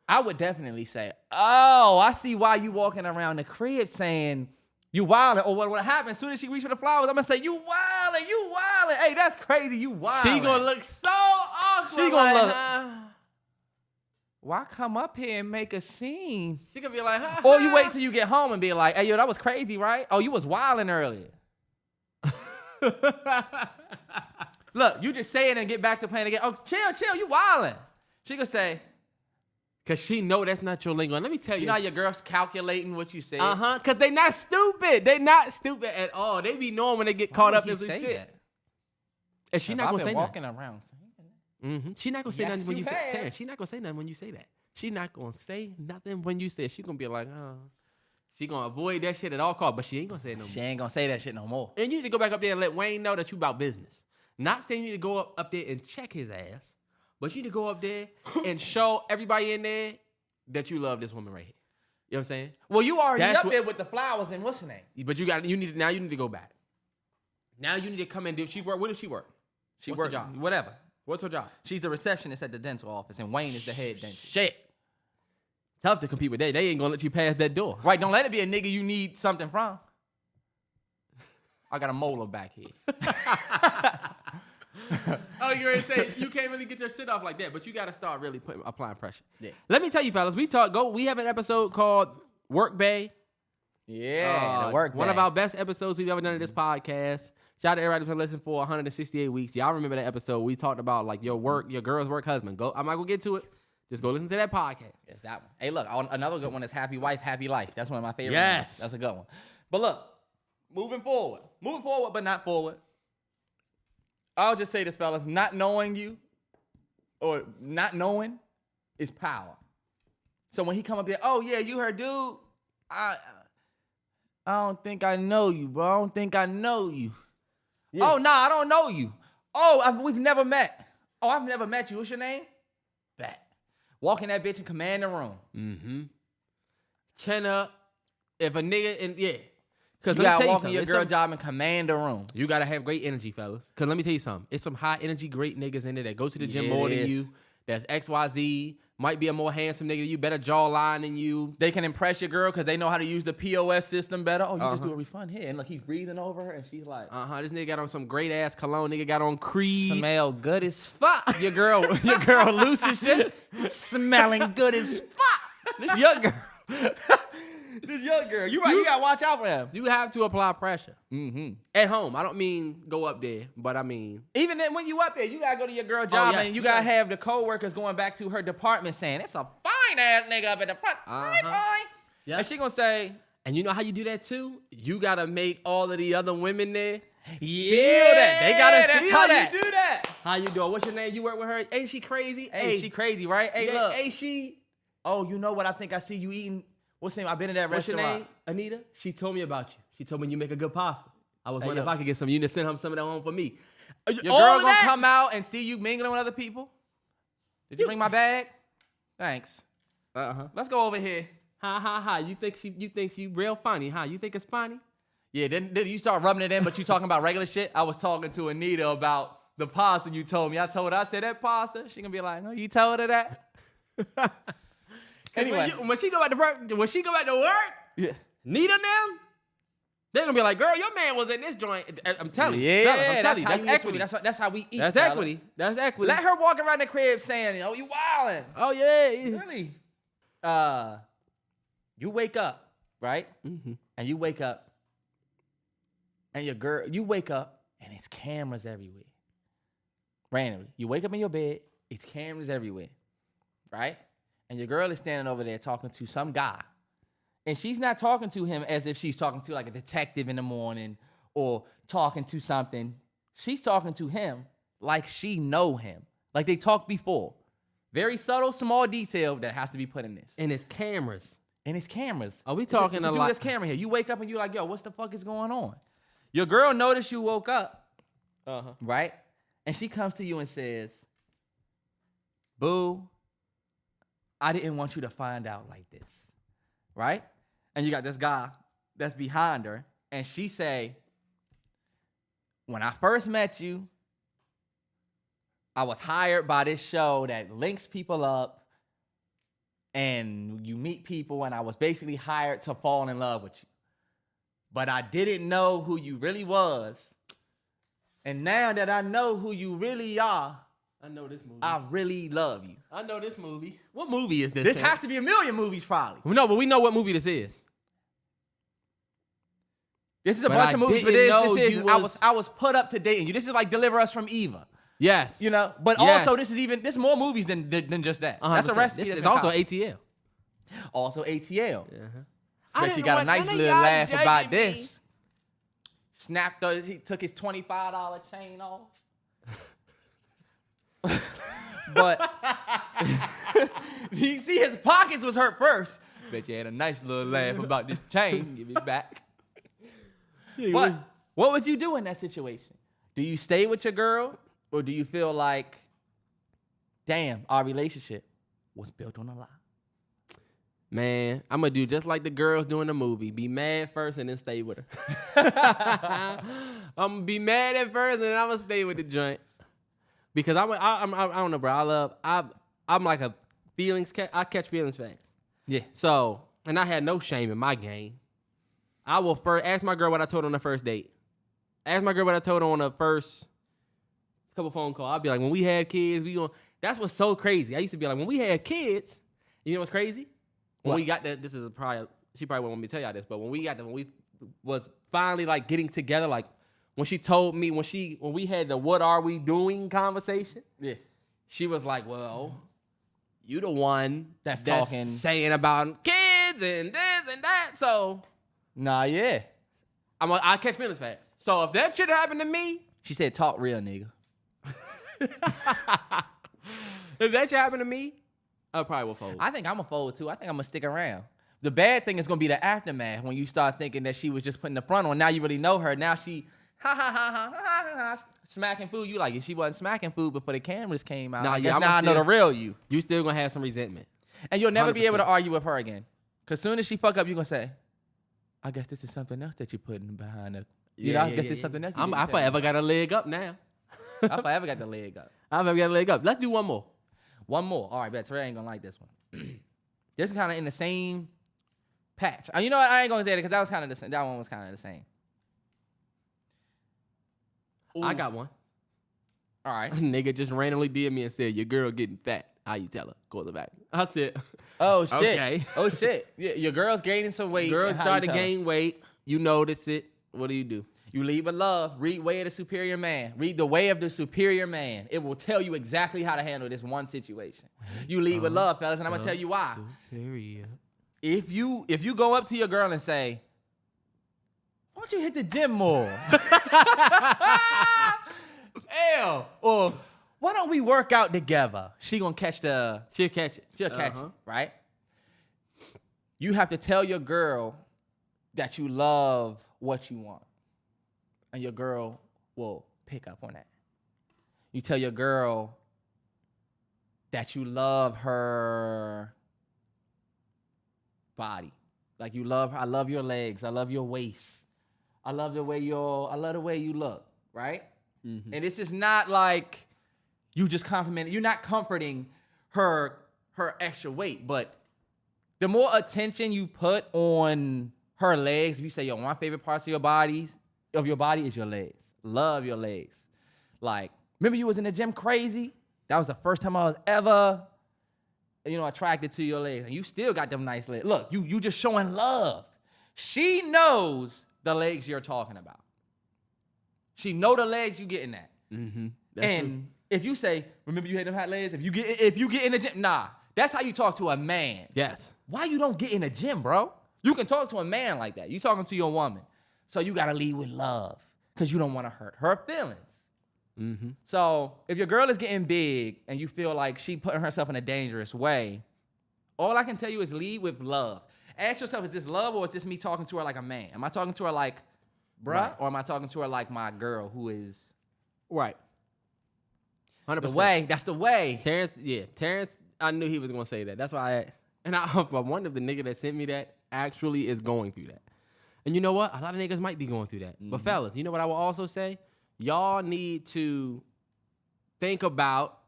I would definitely say, oh, I see why you walking around the crib saying you wildin'. Or what happened as soon as she reached for the flowers, I'm gonna say, you wildin'. Hey, that's crazy, you wildin'. She gonna look so awkward. She gonna look. Huh? Why come up here and make a scene? She gonna be like, huh? Or you wait till you get home and be like, hey, yo, that was crazy, right? Oh, you was wildin' earlier. Look, you just say it and get back to playing again. Oh, chill, you wildin'. She gonna say, Cause she know that's not your lingo. Let me tell you. you know how your girl's calculating what you say? Uh-huh. Cause they not stupid. They not stupid at all. They be knowing when they get caught up in some shit. That? And she not gonna say walking nothing. around. Mm-hmm. She not gonna say Yes, nothing when you you say have. Terrance, she not gonna say nothing when you say that. She not gonna say nothing when you say it. She gonna be like, oh. She gonna avoid that shit at all costs, but she ain't gonna say it no more. She ain't gonna say that shit no more. And you need to go back up there and let Wayne know that you about business. Not saying you need to go up there and check his ass, but you need to go up there and show everybody in there that you love this woman right here. You know what I'm saying? Well, you already That's up what- there with the flowers and what's her name? But you need to go back. Now you need to come and do. She work. Where does she work? She What's works, her job? whatever. What's her job? She's the receptionist at the dental office, and Wayne is the head dentist. Shit. Tough to compete with that. They ain't gonna let you pass that door. Right, don't let it be a nigga you need something from. I got a molar back here. Oh, you ready to say you can't really get your shit off like that, but you gotta start really applying pressure. Yeah. Let me tell you, fellas, we have an episode called Work Bay. Yeah, the work One bag. of our best episodes we've ever done in this podcast. Shout out to everybody who's been listening for 168 weeks. Y'all remember that episode? We talked about like your girl's work husband. I'm not gonna get to it. Just go listen to that podcast. Yes, that one. Hey, look, another good one is Happy Wife, Happy Life. That's one of my favorite Yes. ones. That's a good one. But look, moving forward, but not forward. I'll just say this, fellas, not knowing you or not knowing is power. So when he come up there, oh, yeah, you her dude, I don't think I know you, bro. I don't think I know you. Yeah. Oh, nah, I don't know you. Oh, we've never met. Oh, I've never met you. What's your name? Bet. Walk in that bitch and command the room. Mm-hmm. Chin up. If a nigga Cause You let me gotta tell walk in your something. girl job and command the room. You gotta have great energy, fellas. Cause let me tell you something. It's some high energy, great niggas in there that go to the gym Yeah, more it than is. you. That's XYZ. Might be a more handsome nigga than you. Better jawline than you. They can impress your girl because they know how to use the POS system better. Oh, you just Uh-huh. do a refund here. And look, he's breathing over her and she's like, This nigga got on some great ass cologne. Nigga got on Creed. smell good as fuck. Your girl loose and shit. Smelling good as fuck. This your girl. This your girl. You right. You gotta watch out for him. You have to apply pressure. Mm-hmm. At home. I don't mean go up there, but I mean. Even then, when you up there, you gotta go to your girl job yeah, and you yeah. gotta have the coworkers going back to her department saying, it's a fine ass nigga up at the front. Fine. Yeah. And she gonna say, And you know how you do that too? You gotta make all of the other women there yeah, that. They gotta that's feel how that. you do that. How you doing? What's your name? You work with her? Ain't she crazy? Hey, she crazy, right? Hey, look. Ain't she? Oh, you know what? I think I see you eating. What's your name? I've been in that What's your restaurant. name? Anita? She told me about you. She told me you make a good pasta. I was Hey, wondering if yo. I could get some. You need to send him some of that home for me. Your All girl of gonna that? come out and see you mingling with other people? Did you bring my bag? Thanks. Uh-huh. Let's go over here. Ha. You think she real funny, huh? You think it's funny? Yeah, then you start rubbing it in, but you talking about regular shit? I was talking to Anita about the pasta you told me. I told her, I said, that pasta? She gonna be like, oh, you told her that? Anyway. When she go back to work, Yeah. Nita and them, they're gonna be like, girl, your man was in this joint. I'm telling you. Yeah, fellas, I'm telling that's you. how That's you get equity. sweet. That's how we eat. That's fellas. equity. That's equity. Let her walk around the crib saying, oh, you wildin'. Oh, yeah. Really? You wake up, right? Mm-hmm. And you wake up and your girl, you wake up and it's cameras everywhere. Randomly. You wake up in your bed, it's cameras everywhere, right? And your girl is standing over there talking to some guy. And she's not talking to him as if she's talking to like a detective in the morning or talking to something. She's talking to him like she know him. Like they talked before. Very subtle, small detail that has to be put in this. And it's cameras. Are we talking a lot? This camera here. You wake up and you're like, yo, what's the fuck is going on? Your girl noticed you woke up, right? And she comes to you and says, boo, I didn't want you to find out like this, right? And you got this guy that's behind her, and she say, when I first met you, I was hired by this show that links people up, and you meet people, and I was basically hired to fall in love with you. But I didn't know who you really was. And now that I know who you really are, I know this movie. I really love you. I know this movie. What movie is this? This has to be a million movies, probably. No, but we know what movie this is. This is a bunch of movies, but I was put up to date, and you. This is like Deliver Us from Eva. Yes. You know, but also this more movies than just that. 100%. That's a recipe. It's also ATL. Also ATL. I Bet you got a nice little laugh about this. He took his $25 chain off. But you see, his pockets was hurt first. Bet you had a nice little laugh about this chain. Give it back. What would you do in that situation? Do you stay with your girl, or do you feel like, damn, our relationship was built on a lie? Man, I'm going to do just like the girls do in the movie. Be mad first and then stay with her. I'm going to be mad at first and then I'm going to stay with the joint. Because I don't know, bro. I'm like a feelings, I catch feelings fast. Yeah. So, and I had no shame in my game. I will first ask my girl what I told her on the first date. Ask my girl what I told her on the first couple phone calls. I'll be like, when we had kids, that's what's so crazy. I used to be like, when we had kids, you know what's crazy? When we got that, she probably won't want me to tell y'all this, but when we was finally like getting together, like when she told me, when we had the what are we doing conversation, she was like, well, you the one that's talking, saying about kids and this and that, so. Nah, yeah. I catch feelings fast. So if that shit happened to me. She said, talk real, nigga. If that shit happened to me, I probably will fold. I think I'm going to fold too. I think I'm going to stick around. The bad thing is going to be the aftermath when you start thinking that she was just putting the front on. Now you really know her. Now she, smacking food. You like, if she wasn't smacking food before the cameras came out, now I know the real you. You still going to have some resentment. And you'll never 100%. Be able to argue with her again. Because soon as she fuck up, you're going to say, I guess this is something else that you're putting behind her. I guess this is something else. I forever got a leg up now. I forever got the leg up. I forever got a leg up. Let's do one more. One more. All right, bet. Terrance ain't going to like this one. This is kind of in the same patch. You know what? I ain't going to say it because that was kind of the same. That one was kind of the same. Ooh. I got one. All right. Nigga just randomly DM'd me and said, your girl getting fat. How you tell her? Call her back. I said, oh, shit. Okay. Oh, shit. Yeah, your girl's gaining some weight. Girl try to gain weight. You notice it. What do? You lead with love. Read Way of the Superior Man. Read The Way of the Superior Man. It will tell you exactly how to handle this one situation. You lead with love, fellas, and I'm going to tell you why. Superior. If you go up to your girl and say, why don't you hit the gym more? Hell. Or why don't we work out together? She'll catch it. She'll catch it, right? You have to tell your girl that you love what you want. And your girl will pick up on that. You tell your girl that you love her body. Like you love her. I love your legs. I love your waist. I love the way you look, right? Mm-hmm. And this is not like you just complimenting. You're not comforting her extra weight, but the more attention you put on her legs, if you say, yo, my favorite parts of your body is your legs. Love your legs. Like, remember you was in the gym crazy? That was the first time I was ever, attracted to your legs. And you still got them nice legs. Look, you just showing love. She knows the legs you're talking about. She know the legs you getting at. Mm-hmm. And if you say, remember you had them hot legs? If you get in the gym, nah. That's how you talk to a man. Yes. Why you don't get in the gym, bro? You can talk to a man like that. You talking to your woman. So you got to lead with love because you don't want to hurt her feelings. Mm-hmm. So if your girl is getting big and you feel like she putting herself in a dangerous way, all I can tell you is lead with love. Ask yourself, is this love or is this me talking to her like a man? Am I talking to her like, bruh, right, or am I talking to her like my girl who is... Right. 100%. That's the way. Terrance, I knew he was going to say that. That's why I wonder if the nigga that sent me that actually is going through that. And you know what? A lot of niggas might be going through that. Mm-hmm. But fellas, you know what I will also say? Y'all need to think about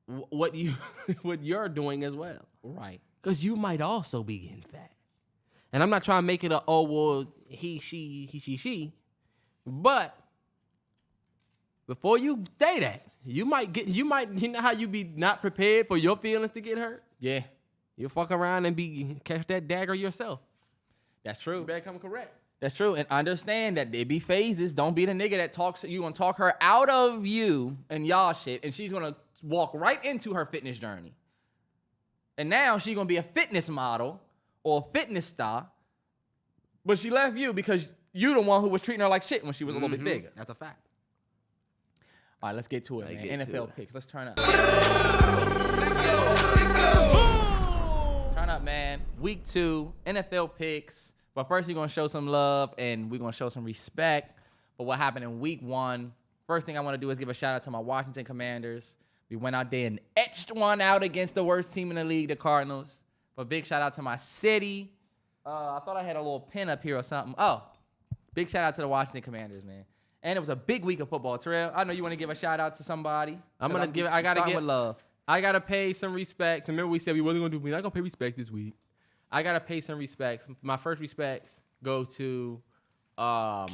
what you're doing as well. Right. Because you might also be getting fat. And I'm not trying to make it he, she. But before you say that, you know how you be not prepared for your feelings to get hurt? Yeah. You'll fuck around and catch that dagger yourself. That's true. You better come correct. That's true. And understand that there be phases. Don't be the nigga that talks, you gonna talk her out of you and y'all shit, and she's gonna walk right into her fitness journey. And now she's gonna be a fitness model or a fitness star, but she left you because you the one who was treating her like shit when she was a little bit bigger. That's a fact. All right, let's get to it, man. NFL picks. Let's turn up. Turn up, man. Week 2, NFL picks. But first, we're going to show some love and we're going to show some respect for what happened in week 1. First thing I want to do is give a shout out to my Washington Commanders. We went out there and etched one out against the worst team in the league, the Cardinals. But big shout out to my city. I thought I had a little pin up here or something. Oh, big shout out to the Washington Commanders, man. And it was a big week of football. Terrell, I know you want to give a shout out to somebody. I gotta give love. I gotta pay some respects. Remember we said we wasn't gonna do. We're not gonna pay respect this week. I gotta pay some respects. My first respects go to the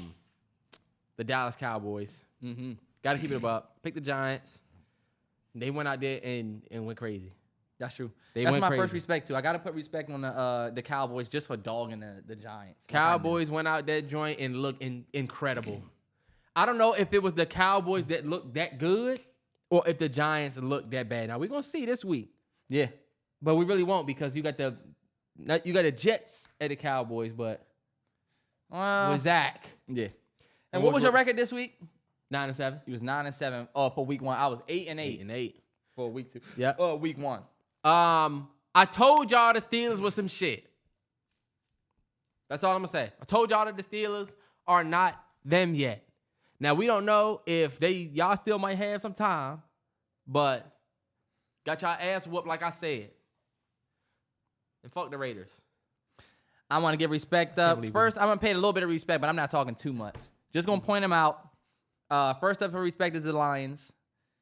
Dallas Cowboys. Mm-hmm. Gotta keep it up. Pick the Giants. They went out there and went crazy. That's true. That's my first respect too. I gotta put respect on the Cowboys just for dogging the Giants. Cowboys went out that joint and looked incredible. I don't know if it was the Cowboys that looked that good or if the Giants looked that bad. Now, we're going to see this week. Yeah. But we really won't because you got the Jets at the Cowboys, but with Zach. Yeah. And what was your record this week? 9-7. He was 9-7 for week 1. I was 8-8. 8-8. For week 2. Yeah. Week 1. I told y'all the Steelers was some shit. That's all I'm going to say. I told y'all that the Steelers are not them yet. Now, we don't know if y'all still might have some time, but got y'all ass whooped like I said. And fuck the Raiders. I want to give respect up. First, I'm going to pay a little bit of respect, but I'm not talking too much. Just going to point them out. First up for respect is the Lions.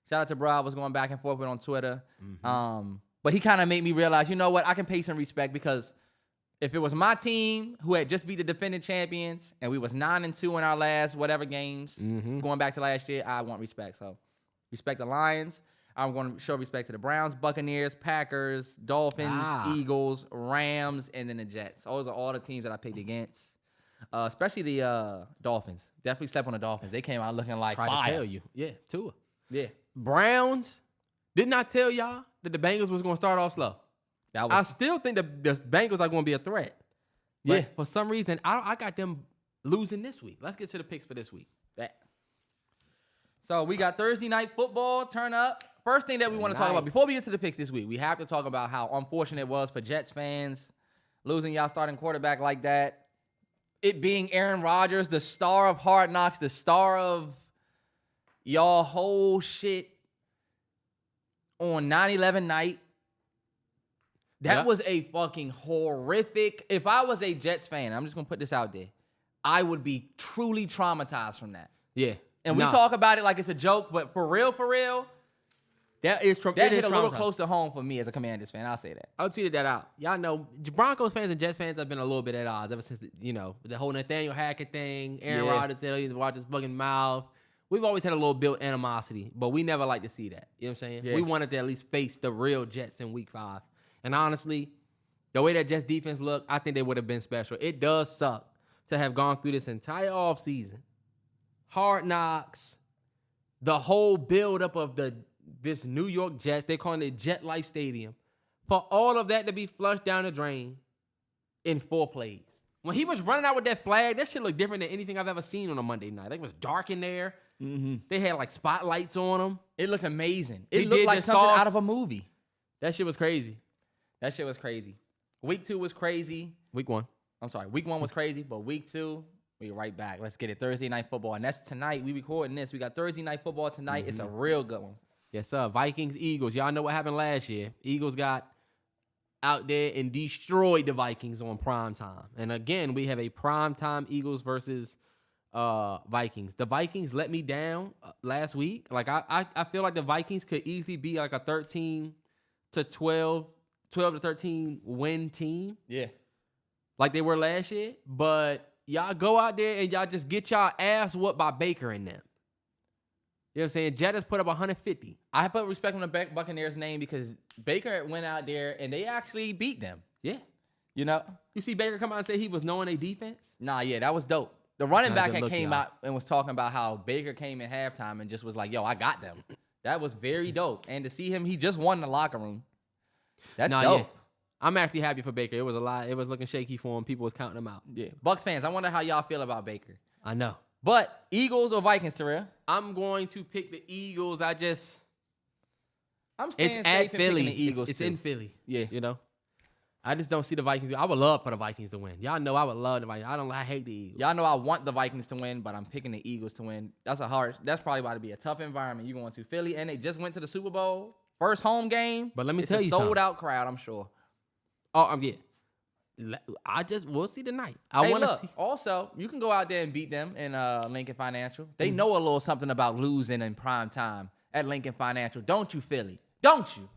Shout out to bro. I was going back and forth with on Twitter. Mm-hmm. But he kind of made me realize, you know what? I can pay some respect because if it was my team who had just beat the defending champions and we was 9-2 in our last whatever games, going back to last year, I want respect. So respect the Lions. I'm going to show respect to the Browns, Buccaneers, Packers, Dolphins, Eagles, Rams, and then the Jets. Those are all the teams that I picked against, especially the Dolphins. Definitely slept on the Dolphins. They came out looking like fire. Tried to tell you. Yeah, Tua. Yeah. Browns, didn't I tell y'all that the Bengals was going to start off slow? I still think the Bengals are going to be a threat. Yeah. But for some reason, I got them losing this week. Let's get to the picks for this week. So we got Thursday night football. Turn up. First thing that we want to talk about before we get to the picks this week, we have to talk about how unfortunate it was for Jets fans losing y'all starting quarterback like that. It being Aaron Rodgers, the star of Hard Knocks, the star of y'all whole shit on 9/11 night. That was a fucking horrific. If I was a Jets fan, I'm just going to put this out there, I would be truly traumatized from that. Yeah. And we talk about it like it's a joke, but for real, that hit a little close to home for me as a Commanders fan. I'll say that. I'll tweet that out. Y'all know Broncos fans and Jets fans have been a little bit at odds ever since, the whole Nathaniel Hackett thing. Aaron Rodgers said he used to watch his fucking mouth. We've always had a little built animosity, but we never like to see that. You know what I'm saying? Yeah. We wanted to at least face the real Jets in week 5. And honestly, the way that Jets defense looked, I think they would have been special. It does suck to have gone through this entire offseason Hard Knocks, the whole buildup of this New York Jets, they calling it Jet Life Stadium, for all of that to be flushed down the drain in 4 plays. When he was running out with that flag, that shit looked different than anything I've ever seen on a Monday night. Like, it was dark in there. Mm-hmm. They had like spotlights on them. It looked amazing. It looked like something out of a movie. That shit was crazy. Week 2 was crazy. Week 1 was crazy, but week 2, we right back. Let's get it. Thursday night football, and that's tonight. We recording this. We got Thursday night football tonight. Mm-hmm. It's a real good one. Yes, sir. Vikings, Eagles. Y'all know what happened last year. Eagles got out there and destroyed the Vikings on prime time. And again, we have a prime time Eagles versus Vikings. The Vikings let me down last week. Like I feel like the Vikings could easily be like a 13 to 12 to 13 win team. Yeah. Like they were last year. But y'all go out there and y'all just get y'all ass whooped by Baker and them. You know what I'm saying? Jettas put up 150. I put respect on the Buccaneers' name because Baker went out there and they actually beat them. Yeah. You know? You see Baker come out and say he was knowing their defense? Nah, yeah, that was dope. The running back came out and was talking about how Baker came in halftime and just was like, yo, I got them. That was very dope. And to see him, he just won the locker room. That's dope. Yeah. I'm actually happy for Baker. It was a lot. It was looking shaky for him. People was counting him out. Yeah. Bucs fans, I wonder how y'all feel about Baker. I know. But Eagles or Vikings, Terrell? I'm going to pick the Eagles. I'm staying safe and picking the Eagles. It's in Philly. Yeah. You know? I just don't see the Vikings. I would love for the Vikings to win. Y'all know I would love the Vikings. I hate the Eagles. Y'all know I want the Vikings to win, but I'm picking the Eagles to win. That's probably about to be a tough environment. You're going to Philly, and they just went to the Super Bowl. First home game. But let me tell you something. It's a sold-out crowd, I'm sure. Oh, yeah. We'll see tonight. Also, you can go out there and beat them in Lincoln Financial. They know a little something about losing in prime time at Lincoln Financial. Don't you, Philly? Don't you?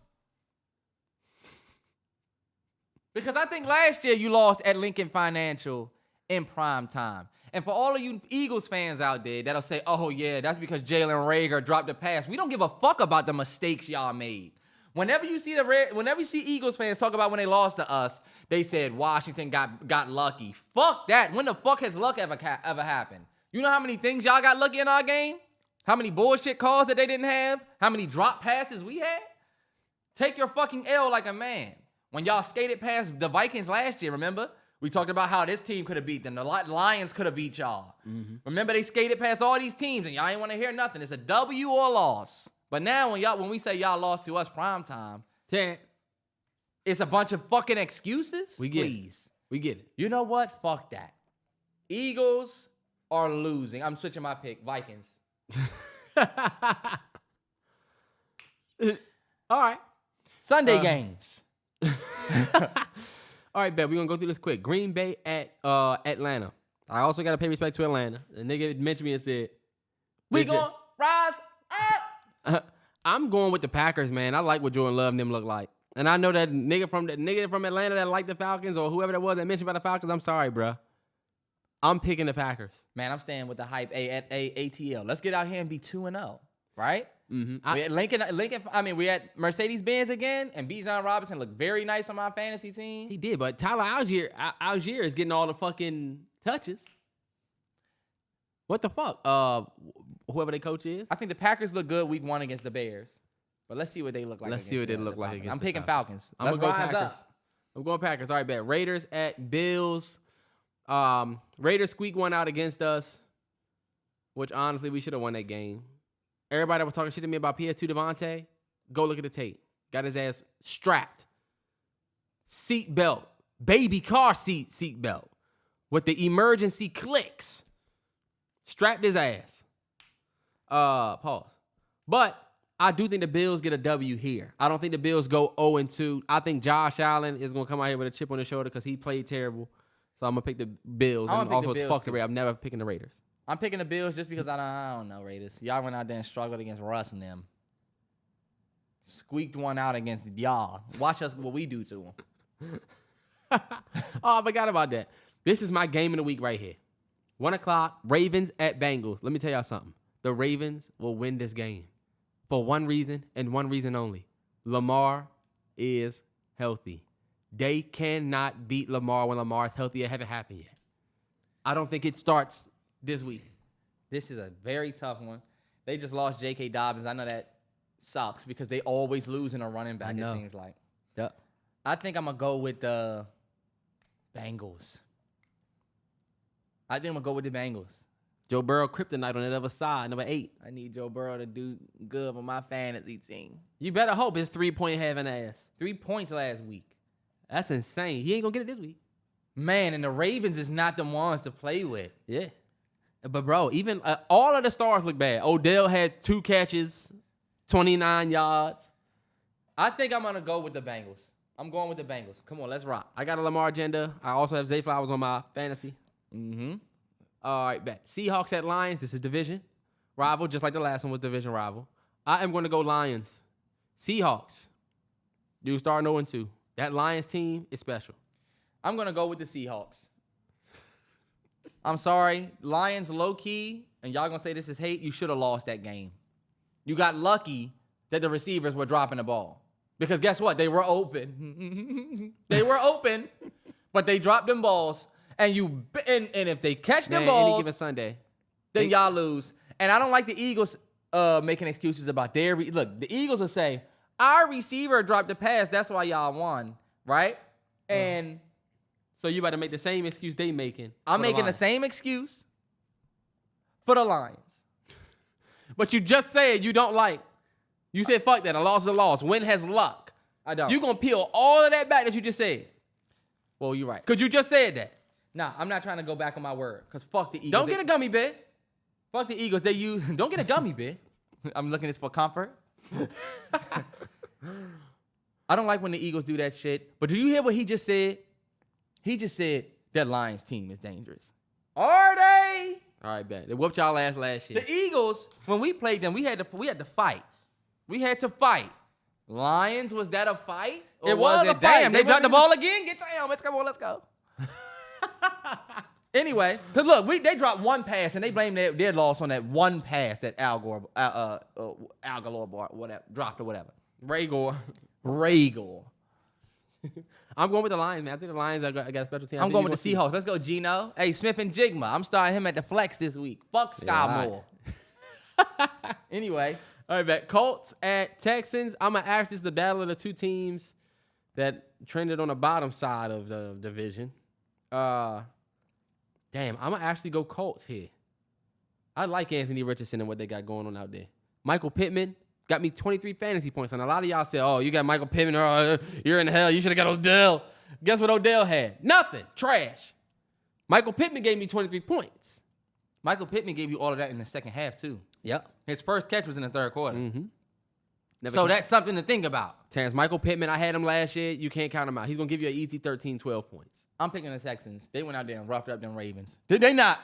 Because I think last year you lost at Lincoln Financial in prime time. And for all of you Eagles fans out there that'll say, oh, yeah, that's because Jalen Reagor dropped the pass. We don't give a fuck about the mistakes y'all made. Whenever you see Eagles fans talk about when they lost to us, they said Washington got lucky. Fuck that. When the fuck has luck ever happened? You know how many things y'all got lucky in our game? How many bullshit calls that they didn't have? How many drop passes we had? Take your fucking L like a man. When y'all skated past the Vikings last year, remember? We talked about how this team could have beat them. The Lions could have beat y'all. Mm-hmm. Remember, they skated past all these teams, and y'all ain't want to hear nothing. It's a W or a loss. But now, when we say y'all lost to us prime time, it's a bunch of fucking excuses. We get it. You know what? Fuck that. Eagles are losing. I'm switching my pick. Vikings. All right. Sunday games. All right, bet. We're going to go through this quick. Green Bay at Atlanta. I also got to pay respect to Atlanta. The nigga mentioned me and said, we going to rise up. I'm going with the Packers, man. I like what Jordan Love and them look like. And I know that nigga from Atlanta that liked the Falcons or whoever that was that mentioned about the Falcons. I'm sorry, bro. I'm picking the Packers. Man, I'm staying with the hype ATL. Let's get out here and be 2-0, right? Mm-hmm. We at Mercedes-Benz again, and Bijan Robinson looked very nice on my fantasy team. He did, but Tyler Algier is getting all the fucking touches. What the fuck? Whoever their coach is. I think the Packers look good week 1 against the Bears. But let's see what they look like. Let's see what they look like against I'm picking Falcons. I'm going to go Packers. I'm going Packers. All right, bet. Raiders at Bills. Raiders squeak one out against us, which honestly, we should have won that game. Everybody that was talking shit to me about PS2 Devontae, go look at the tape. Got his ass strapped. Seat belt. Baby car seat belt. With the emergency clicks. Strapped his ass. Pause. But I do think the Bills get a W here. I don't think the Bills go 0-2. I think Josh Allen is going to come out here with a chip on his shoulder because he played terrible. So I'm going to pick the Bills. And also, it's fuck the Raiders. I'm never picking the Raiders. I'm picking the Bills just because I don't know Raiders. Y'all went out there and struggled against Russ and them. Squeaked one out against y'all. Watch us what we do to them. Oh, I forgot about that. This is my game of the week right here. 1 o'clock, Ravens at Bengals. Let me tell y'all something. The Ravens will win this game for one reason and one reason only. Lamar is healthy. They cannot beat Lamar when Lamar is healthy. It haven't happened yet. I don't think it starts this week. This is a very tough one. They just lost J.K. Dobbins. I know that sucks because they always lose in a running back, it seems like. Yep. I think I'm going to go with the Bengals. Joe Burrow kryptonite on that other side, number 8. I need Joe Burrow to do good with my fantasy team. You better hope it's 3-point having ass. 3 points last week. That's insane. He ain't going to get it this week. Man, and the Ravens is not the ones to play with. Yeah. But, bro, even all of the stars look bad. Odell had 2 catches, 29 yards. I think I'm going to go with the Bengals. I'm going with the Bengals. Come on, let's rock. I got a Lamar agenda. I also have Zay Flowers on my fantasy. Mm-hmm. All right, bet. Seahawks at Lions. This is division rival, just like the last one was division rival. I am going to go Lions. Seahawks. You start 0-2. That Lions team is special. I'm going to go with the Seahawks. I'm sorry. Lions low-key, and y'all going to say this is hate, you should have lost that game. You got lucky that the receivers were dropping the ball. Because guess what? They were open. They were open, but they dropped them balls. And if they catch them balls, any given Sunday, then y'all lose. And I don't like the Eagles making excuses about their look. The Eagles will say our receiver dropped the pass, that's why y'all won, right? And so you about to make the same excuse they making. I'm making the same excuse for the Lions. But you just said you don't like. You said fuck that. A loss is a loss. Win has luck. I don't. You gonna peel all of that back that you just said. Well, you're right. Because you just said that. Nah, I'm not trying to go back on my word. Because fuck the Eagles. Don't get a gummy bear. Fuck the Eagles. Don't get a gummy bear. I'm looking at this for comfort. I don't like when the Eagles do that shit. But do you hear what he just said? He just said that Lions team is dangerous. Are they? All right, bet. They whooped y'all ass last year. The Eagles, when we played them, we had to fight. We had to fight. Lions, was that a fight? It was a fight. Damn, they dropped the ball again? Let's go. Anyway, because look, they dropped one pass, and they blame their loss on that one pass that Al Gore, whatever, dropped or whatever. Ray Gore. I'm going with the Lions, man. I think the Lions got a special team. I'm going with the Seahawks. Let's go, Gino. Hey, Smith and Jigma. I'm starting him at the flex this week. Fuck Sky Moore. Anyway. All right, bet. Colts at Texans. I'm going to ask this the battle of the two teams that trended on the bottom side of the division. I'm going to actually go Colts here. I like Anthony Richardson and what they got going on out there. Michael Pittman got me 23 fantasy points. And a lot of y'all said, oh, you got Michael Pittman. You're in hell. You should have got Odell. Guess what Odell had? Nothing. Trash. Michael Pittman gave me 23 points. Michael Pittman gave you all of that in the second half, too. Yep. His first catch was in the third quarter. Mm-hmm. So that's something to think about. Terrance, Michael Pittman, I had him last year. You can't count him out. He's going to give you an easy 13, 12 points. I'm picking the Texans. They went out there and roughed up them Ravens. Did they not?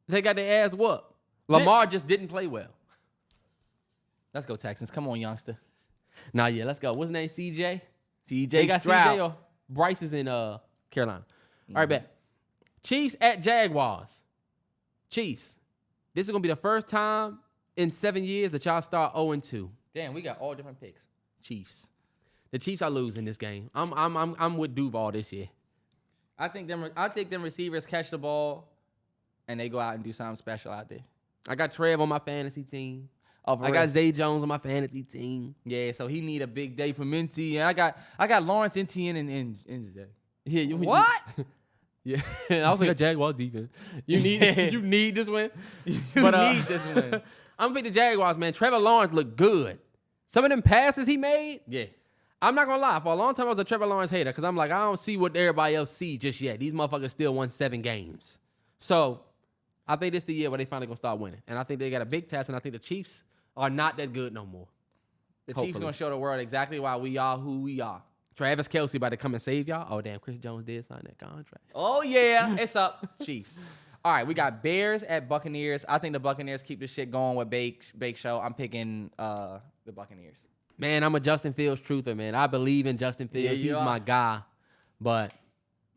They got their ass whooped. Lamar just didn't play well. Let's go, Texans. Come on, youngster. Nah, yeah, let's go. What's his name? CJ? CJ Stroud. CJ or Bryce is in Carolina. All right, bet. Chiefs at Jaguars. Chiefs. This is going to be the first time in 7 years that y'all start 0-2. Damn, we got all different picks. Chiefs. The Chiefs are losing this game. I'm with Duval this year. I think them receivers catch the ball and they go out and do something special out there. I got Trev on my fantasy team. Oh, I got Zay Jones on my fantasy team. Yeah, so he need a big day for Minty. And I got Lawrence Etienne and Yeah, what? Yeah, I also got Jaguars defense. You need this win. You need this win. I'm gonna pick the Jaguars, man. Trevor Lawrence looked good. Some of them passes he made. Yeah. I'm not gonna lie. For a long time, I was a Trevor Lawrence hater because I'm like, I don't see what everybody else see just yet. These motherfuckers still won 7 games. So I think this is the year where they finally gonna start winning. And I think they got a big test. And I think the Chiefs are not that good no more. The Chiefs gonna show the world exactly why we are who we are. Travis Kelce about to come and save y'all. Oh damn, Chris Jones did sign that contract. Oh yeah, it's up, Chiefs. All right, we got Bears at Buccaneers. I think the Buccaneers keep this shit going with Bake Show. I'm picking the Buccaneers. Man, I'm a Justin Fields truther, man. I believe in Justin Fields. Yeah, He's my guy. But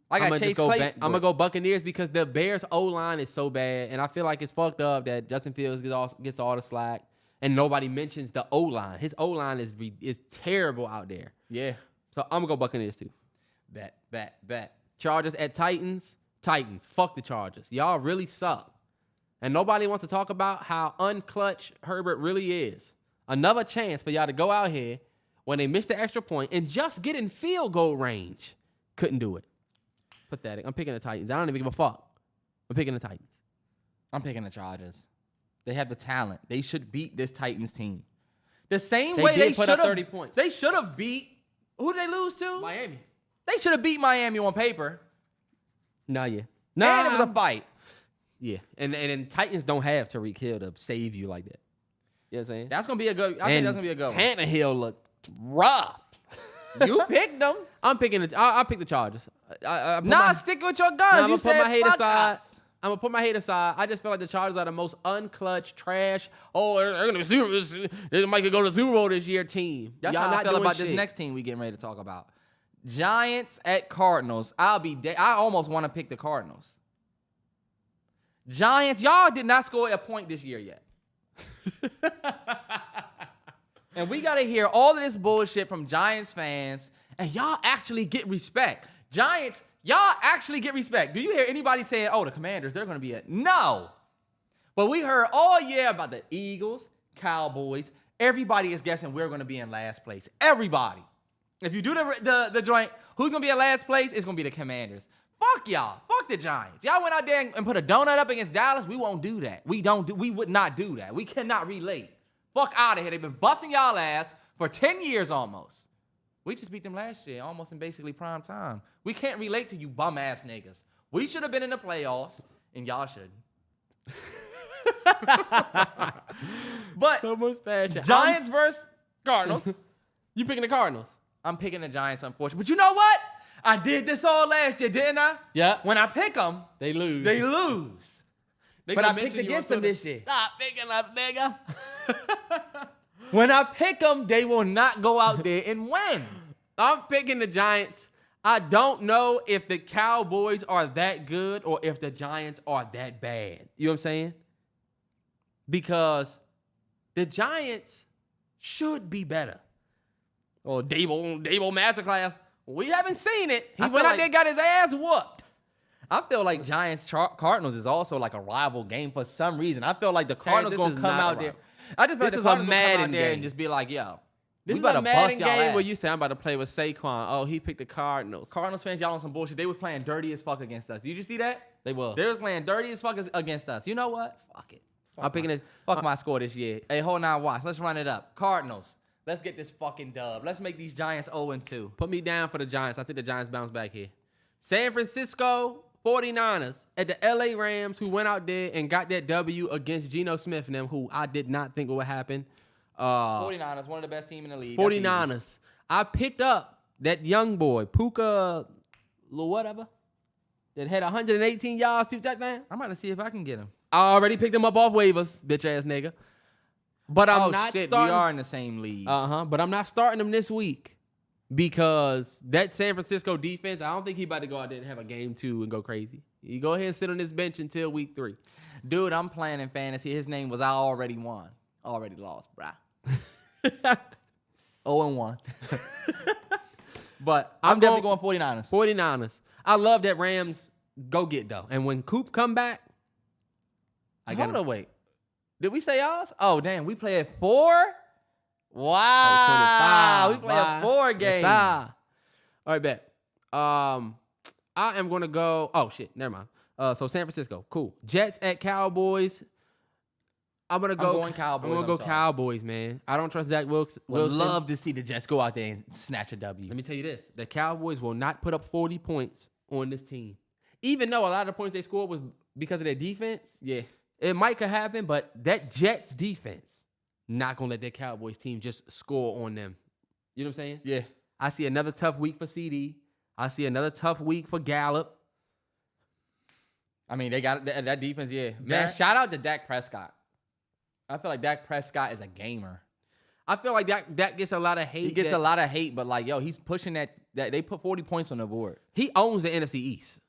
I got Chase Clayton. I'm going to go Buccaneers because the Bears' O-line is so bad. And I feel like it's fucked up that Justin Fields gets all the slack. And nobody mentions the O-line. His O-line is terrible out there. Yeah. So I'm going to go Buccaneers too. Bet. Chargers at Titans. Titans, fuck the Chargers. Y'all really suck. And nobody wants to talk about how unclutch Herbert really is. Another chance for y'all to go out here when they missed the extra point and just get in field goal range. Couldn't do it. Pathetic. I'm picking the Titans. I don't even give a fuck. I'm picking the Titans. I'm picking the Chargers. They have the talent. They should beat this Titans team. The same They way did they put should up have 30 points. They should have beat. Who did they lose to? Miami. They should have beat Miami on paper. Nah, yeah. And it was a fight. Yeah. And Titans don't have Tyreek Hill to save you like that. You know what I'm saying? That's gonna be a good. I think that's gonna be a good one. Tannehill looked rough. You picked them. I'm picking I pick the Chargers. Stick with your guns. I'm You gonna said put my hate fuck aside. us. I'm gonna put my hate aside. I just feel like the Chargers are the most unclutch, trash. Oh, they're gonna be they might go to Super Bowl this year. Team. That's Y'all how not I feel doing about shit. this next team we getting ready to talk about. Giants at Cardinals. I almost want to pick the Cardinals. Giants, y'all did not score a point this year yet. And we got to hear all of this bullshit from Giants fans, and y'all actually get respect. Giants, y'all actually get respect. Do you hear anybody saying, oh, the Commanders, they're going to be it? No. But we heard all year about the Eagles, Cowboys. Everybody is guessing we're going to be in last place. Everybody. If you do the joint, who's going to be in last place? It's going to be the Commanders. Fuck y'all. Fuck the Giants. Y'all went out there and put a donut up against Dallas. We won't do that. We would not do that. We cannot relate. Fuck out of here. They've been busting y'all ass for 10 years almost. We just beat them last year, almost in basically prime time. We can't relate to you bum ass niggas. We should have been in the playoffs, and y'all shouldn't. But So much passion. Giants versus Cardinals. You picking the Cardinals? I'm picking the Giants, unfortunately. But you know what? I did this all last year, didn't I? Yeah. When I pick them, They lose. they lose. They But gonna I picked mention you against on them Twitter. this year. Stop picking us, nigga. When I pick them, they will not go out there and win. I'm picking the Giants. I don't know if the Cowboys are that good or if the Giants are that bad. You know what I'm saying? Because the Giants should be better. Oh, Dable Masterclass. We haven't seen it. He I went feel out there and got his ass whooped. I feel like Giants Cardinals is also like a rival game for some reason. I feel like the Cardinals this gonna is come not a out there. rival. I just feel like This the is a Cardinals gonna come out Madden there game. and just be like, yo, This we is better a Madden bust y'all game ass. where you say I'm about to play with Saquon. Oh, he picked the Cardinals. Cardinals fans, y'all on some bullshit. They was playing dirty as fuck against us. Did you see that? They will. They was playing dirty as fuck against us. You know what? Fuck it. I'm picking it. Fuck my score this year. Hey, hold on, watch. Let's run it up. Cardinals. Let's get this fucking dub. Let's make these Giants 0-2. Put me down for the Giants. I think the Giants bounce back here. San Francisco 49ers at the LA Rams, who went out there and got that W against Geno Smith and them, who I did not think would happen. 49ers, one of the best teams in the league. That's easy. 49ers. I picked up that young boy, Puka, whatever, that had 118 yards, 2 touchdowns. I'm about to see if I can get him. I already picked him up off waivers, bitch ass nigga. But I'm not shit, starting. we are in the same league. But I'm not starting him this week because that San Francisco defense, I don't think he about to go out there and have a game 2 and go crazy. You go ahead and sit on this bench until week 3. Dude, I'm playing in fantasy. His name was I already won. Already lost, bruh. 0-1. But I'm definitely going 49ers. 49ers. I love that Rams go get though. And when Coop come back, I got Hold him. on, wait. Did we say ours? Oh, damn. We play at 4? Wow. 25. We play a 4 game. Yes, sir. All right, bet. I am going to go. Oh, shit. Never mind. So San Francisco. Cool. Jets at Cowboys. I'm going to go. I'm going Cowboys. I'm going to go sorry. Cowboys, man. I don't trust Zach Wilson. Would love to see the Jets go out there and snatch a W. Let me tell you this. The Cowboys will not put up 40 points on this team. Even though a lot of the points they scored was because of their defense. Yeah. It might could happen, but that Jets defense not going to let that Cowboys team just score on them. You know what I'm saying? Yeah. I see another tough week for CD. I see another tough week for Gallup. I mean, they got that defense, yeah. Man, Dak- shout out to Dak Prescott. I feel like Dak Prescott is a gamer. I feel like that gets a lot of hate. He gets a lot of hate, but like, yo, he's pushing that they put 40 points on the board. He owns the NFC East.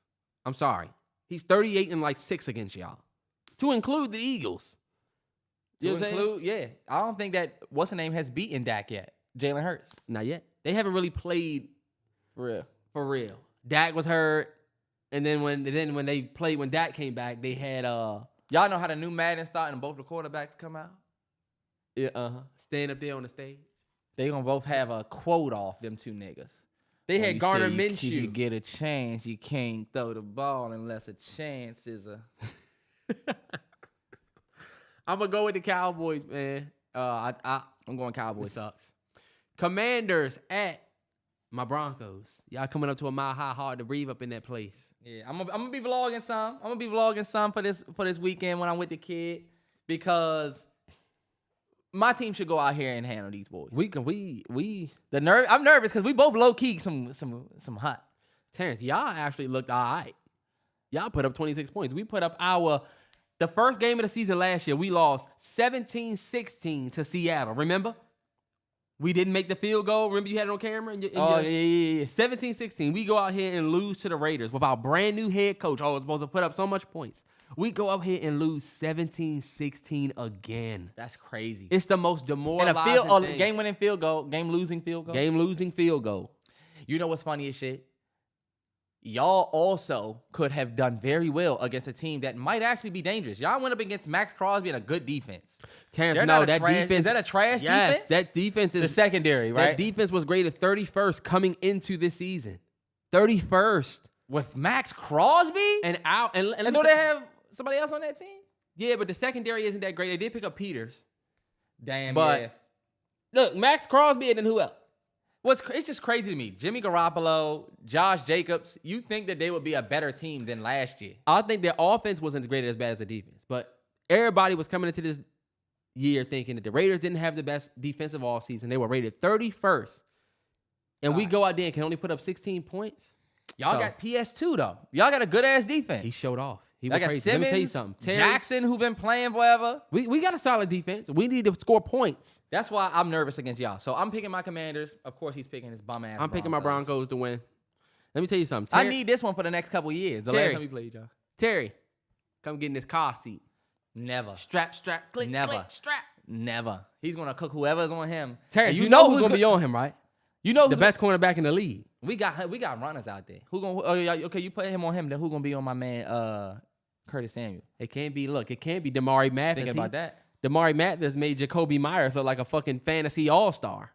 I'm sorry. He's 38 and like 6 against y'all. To include the Eagles. You know what I'm saying? Yeah. I don't think that what's the name has beaten Dak yet. Jalen Hurts. Not yet. They haven't really played For real. for real. Dak was hurt. And then when they played, when Dak came back, they had Y'all know how the new Madden starting and both the quarterbacks come out? Stand up there on the stage. They gonna both have a quote off them two niggas. They had Garner Minshew. If you get a chance, you can't throw the ball unless a chance is a. I'm gonna go with the Cowboys, man. I'm going Cowboys. It sucks. Commanders at my Broncos. Y'all coming up to a mile high, hard to breathe up in that place. Yeah, I'm gonna be vlogging some. I'm gonna be vlogging some for this weekend when I'm with the kid because my team should go out here and handle these boys. I'm nervous because we both low key some hot. Terrance, y'all actually looked all right. Y'all put up 26 points. We put up the first game of the season last year. We lost 17-16 to Seattle. Remember? We didn't make the field goal. Remember you had it on camera? Yeah. 17-16. We go out here and lose to the Raiders with our brand new head coach. Oh, it's supposed to put up so much points. We go up here and lose 17-16 again. That's crazy. It's the most demoralizing thing. Game-winning field goal. Game-losing field goal. Game-losing field goal. You know what's funny as shit? Y'all also could have done very well against a team that might actually be dangerous. Y'all went up against Max Crosby and a good defense. Terrance, no, that defense. Is that a trash defense? Yes, that defense is the secondary, right? That defense was graded 31st coming into this season. 31st. With Max Crosby? And do they have somebody else on that team? Yeah, but the secondary isn't that great. They did pick up Peters. Damn, but yeah. Look, Max Crosby and then who else? It's just crazy to me. Jimmy Garoppolo, Josh Jacobs, you think that they would be a better team than last year. I think their offense wasn't graded as bad as the defense. But everybody was coming into this year thinking that the Raiders didn't have the best defensive offseason. They were rated 31st. And we go out there and can only put up 16 points. Y'all got PS2, though. Y'all got a good-ass defense. He showed off. He was crazy. Simmons, let me tell you something. Jackson, who been playing forever. We got a solid defense. We need to score points. That's why I'm nervous against y'all. So I'm picking my Commanders. Of course, he's picking his bum ass. I'm picking my Broncos to win. Let me tell you something. I need this one for the next couple years. The last time we played y'all. Terry, come get in this car seat. Never. Strap, click, click, strap. Never. He's gonna cook whoever's on him. Terry, you know who's gonna be on him, right? You know the best cornerback in the league. We got runners out there. Who gonna? Okay, you put him on him. Then who gonna be on my man? Curtis Samuel. It can't be Damari Mathis. Thinking about that. Damari Mathis made Jacoby Myers look like a fucking fantasy all-star.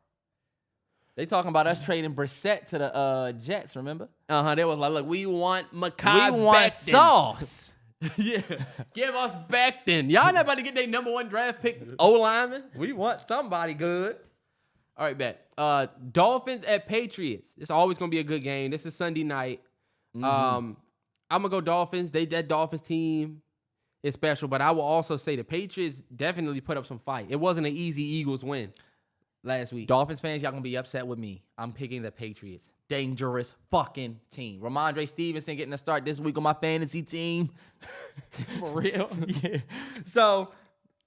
They talking about us trading Brissett to the Jets, remember? They was like, look, we want Mekhi We want Becton. Sauce. Yeah. Give us Becton. Y'all not about to get their number 1 draft pick O-lineman? We want somebody good. All right, bet. Dolphins at Patriots. It's always going to be a good game. This is Sunday night. Mm-hmm. I'm going to go Dolphins. That Dolphins team is special, but I will also say the Patriots definitely put up some fight. It wasn't an easy Eagles win last week. Dolphins fans, y'all going to be upset with me. I'm picking the Patriots. Dangerous fucking team. Ramondre Stevenson getting a start this week on my fantasy team. For real? Yeah. So,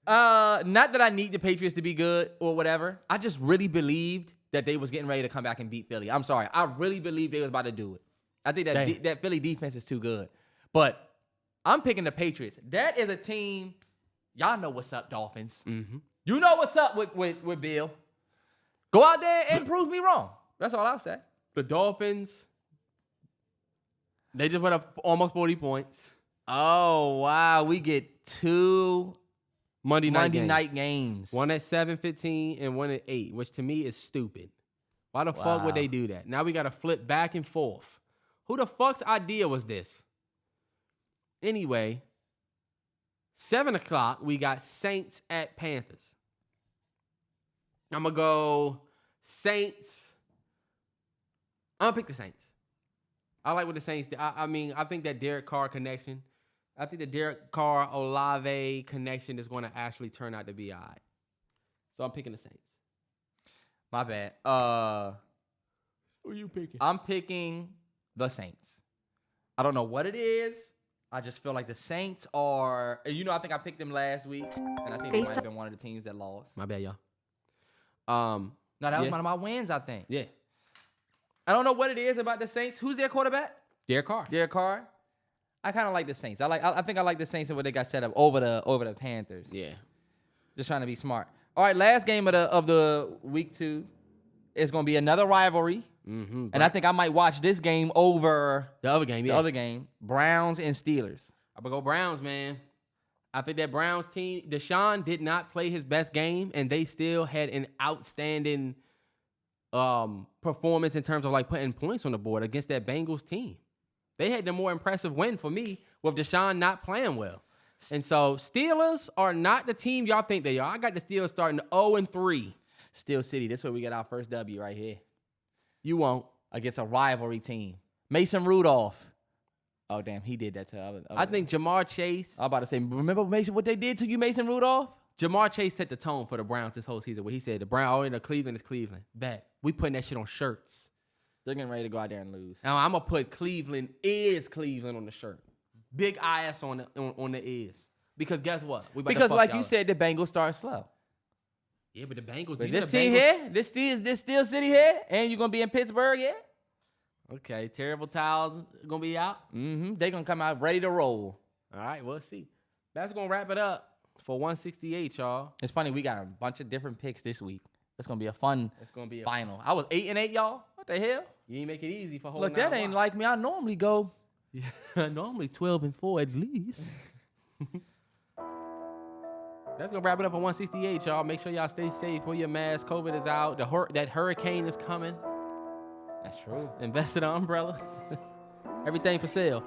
not that I need the Patriots to be good or whatever. I just really believed that they was getting ready to come back and beat Philly. I'm sorry. I really believed they was about to do it. I think that Philly defense is too good. But I'm picking the Patriots. That is a team. Y'all know what's up, Dolphins. Mm-hmm. You know what's up with Bill. Go out there and prove me wrong. That's all I'll say. The Dolphins, they just put up almost 40 points. Oh, wow. We get 2 Monday night games. One at 7:15 and one at 8, which to me is stupid. Why the fuck would they do that? Now we got to flip back and forth. Who the fuck's idea was this? Anyway, 7 o'clock, we got Saints at Panthers. I'm going to go Saints. I'm going to pick the Saints. I like what the Saints did. I think that Derek Carr connection, I think the Derek Carr-Olave connection is going to actually turn out to be all right. So I'm picking the Saints. My bad. Who are you picking? I'm picking the Saints. I don't know what it is. I just feel like the Saints are, I think I picked them last week, and I think they might have been one of the teams that lost. My bad, y'all. No, that was one of my wins, I think. Yeah. I don't know what it is about the Saints. Who's their quarterback? Derek Carr. I kind of like the Saints. I think I like the Saints and what they got set up over the Panthers. Yeah. Just trying to be smart. All right, last game of the week 2 is going to be another rivalry. Mm-hmm. And I think I might watch this game over The other game, yeah. the other game, Browns and Steelers. I'm going to go Browns, man. I think that Browns team, Deshaun did not play his best game, and they still had an outstanding performance in terms of like putting points on the board against that Bengals team. They had the more impressive win for me with Deshaun not playing well. And so Steelers are not the team y'all think they are. I got the Steelers starting 0-3. Steel City, this is where we get our first W right here. You won't. Against a rivalry team. Mason Rudolph. Oh, damn, he did that to other. I think Jamar Chase. I was about to say, remember Mason, what they did to you, Mason Rudolph? Jamar Chase set the tone for the Browns this whole season where he said, the Browns, Cleveland is Cleveland. Bet. We putting that shit on shirts. They're getting ready to go out there and lose. Now, I'm going to put Cleveland is Cleveland on the shirt. Big IS on the is. Because guess what? Because like you said, the Bengals start slow. Yeah, but the Bengals. But this team here, this Steel City here, and you're going to be in Pittsburgh, yeah? Okay, Terrible Towels going to be out? Mm-hmm. They're going to come out ready to roll. All right, we'll see. That's going to wrap it up for 168, y'all. It's funny, we got a bunch of different picks this week. It's going to be a fun final. I was 8-8, y'all. What the hell? You ain't make it easy for holding. Look, that ain't like me. I normally go. Yeah, normally 12-4 at least. That's going to wrap it up for 168, y'all. Make sure y'all stay safe. Wear your mask. COVID is out. That hurricane is coming. That's true. Invest in an umbrella. Everything for sale.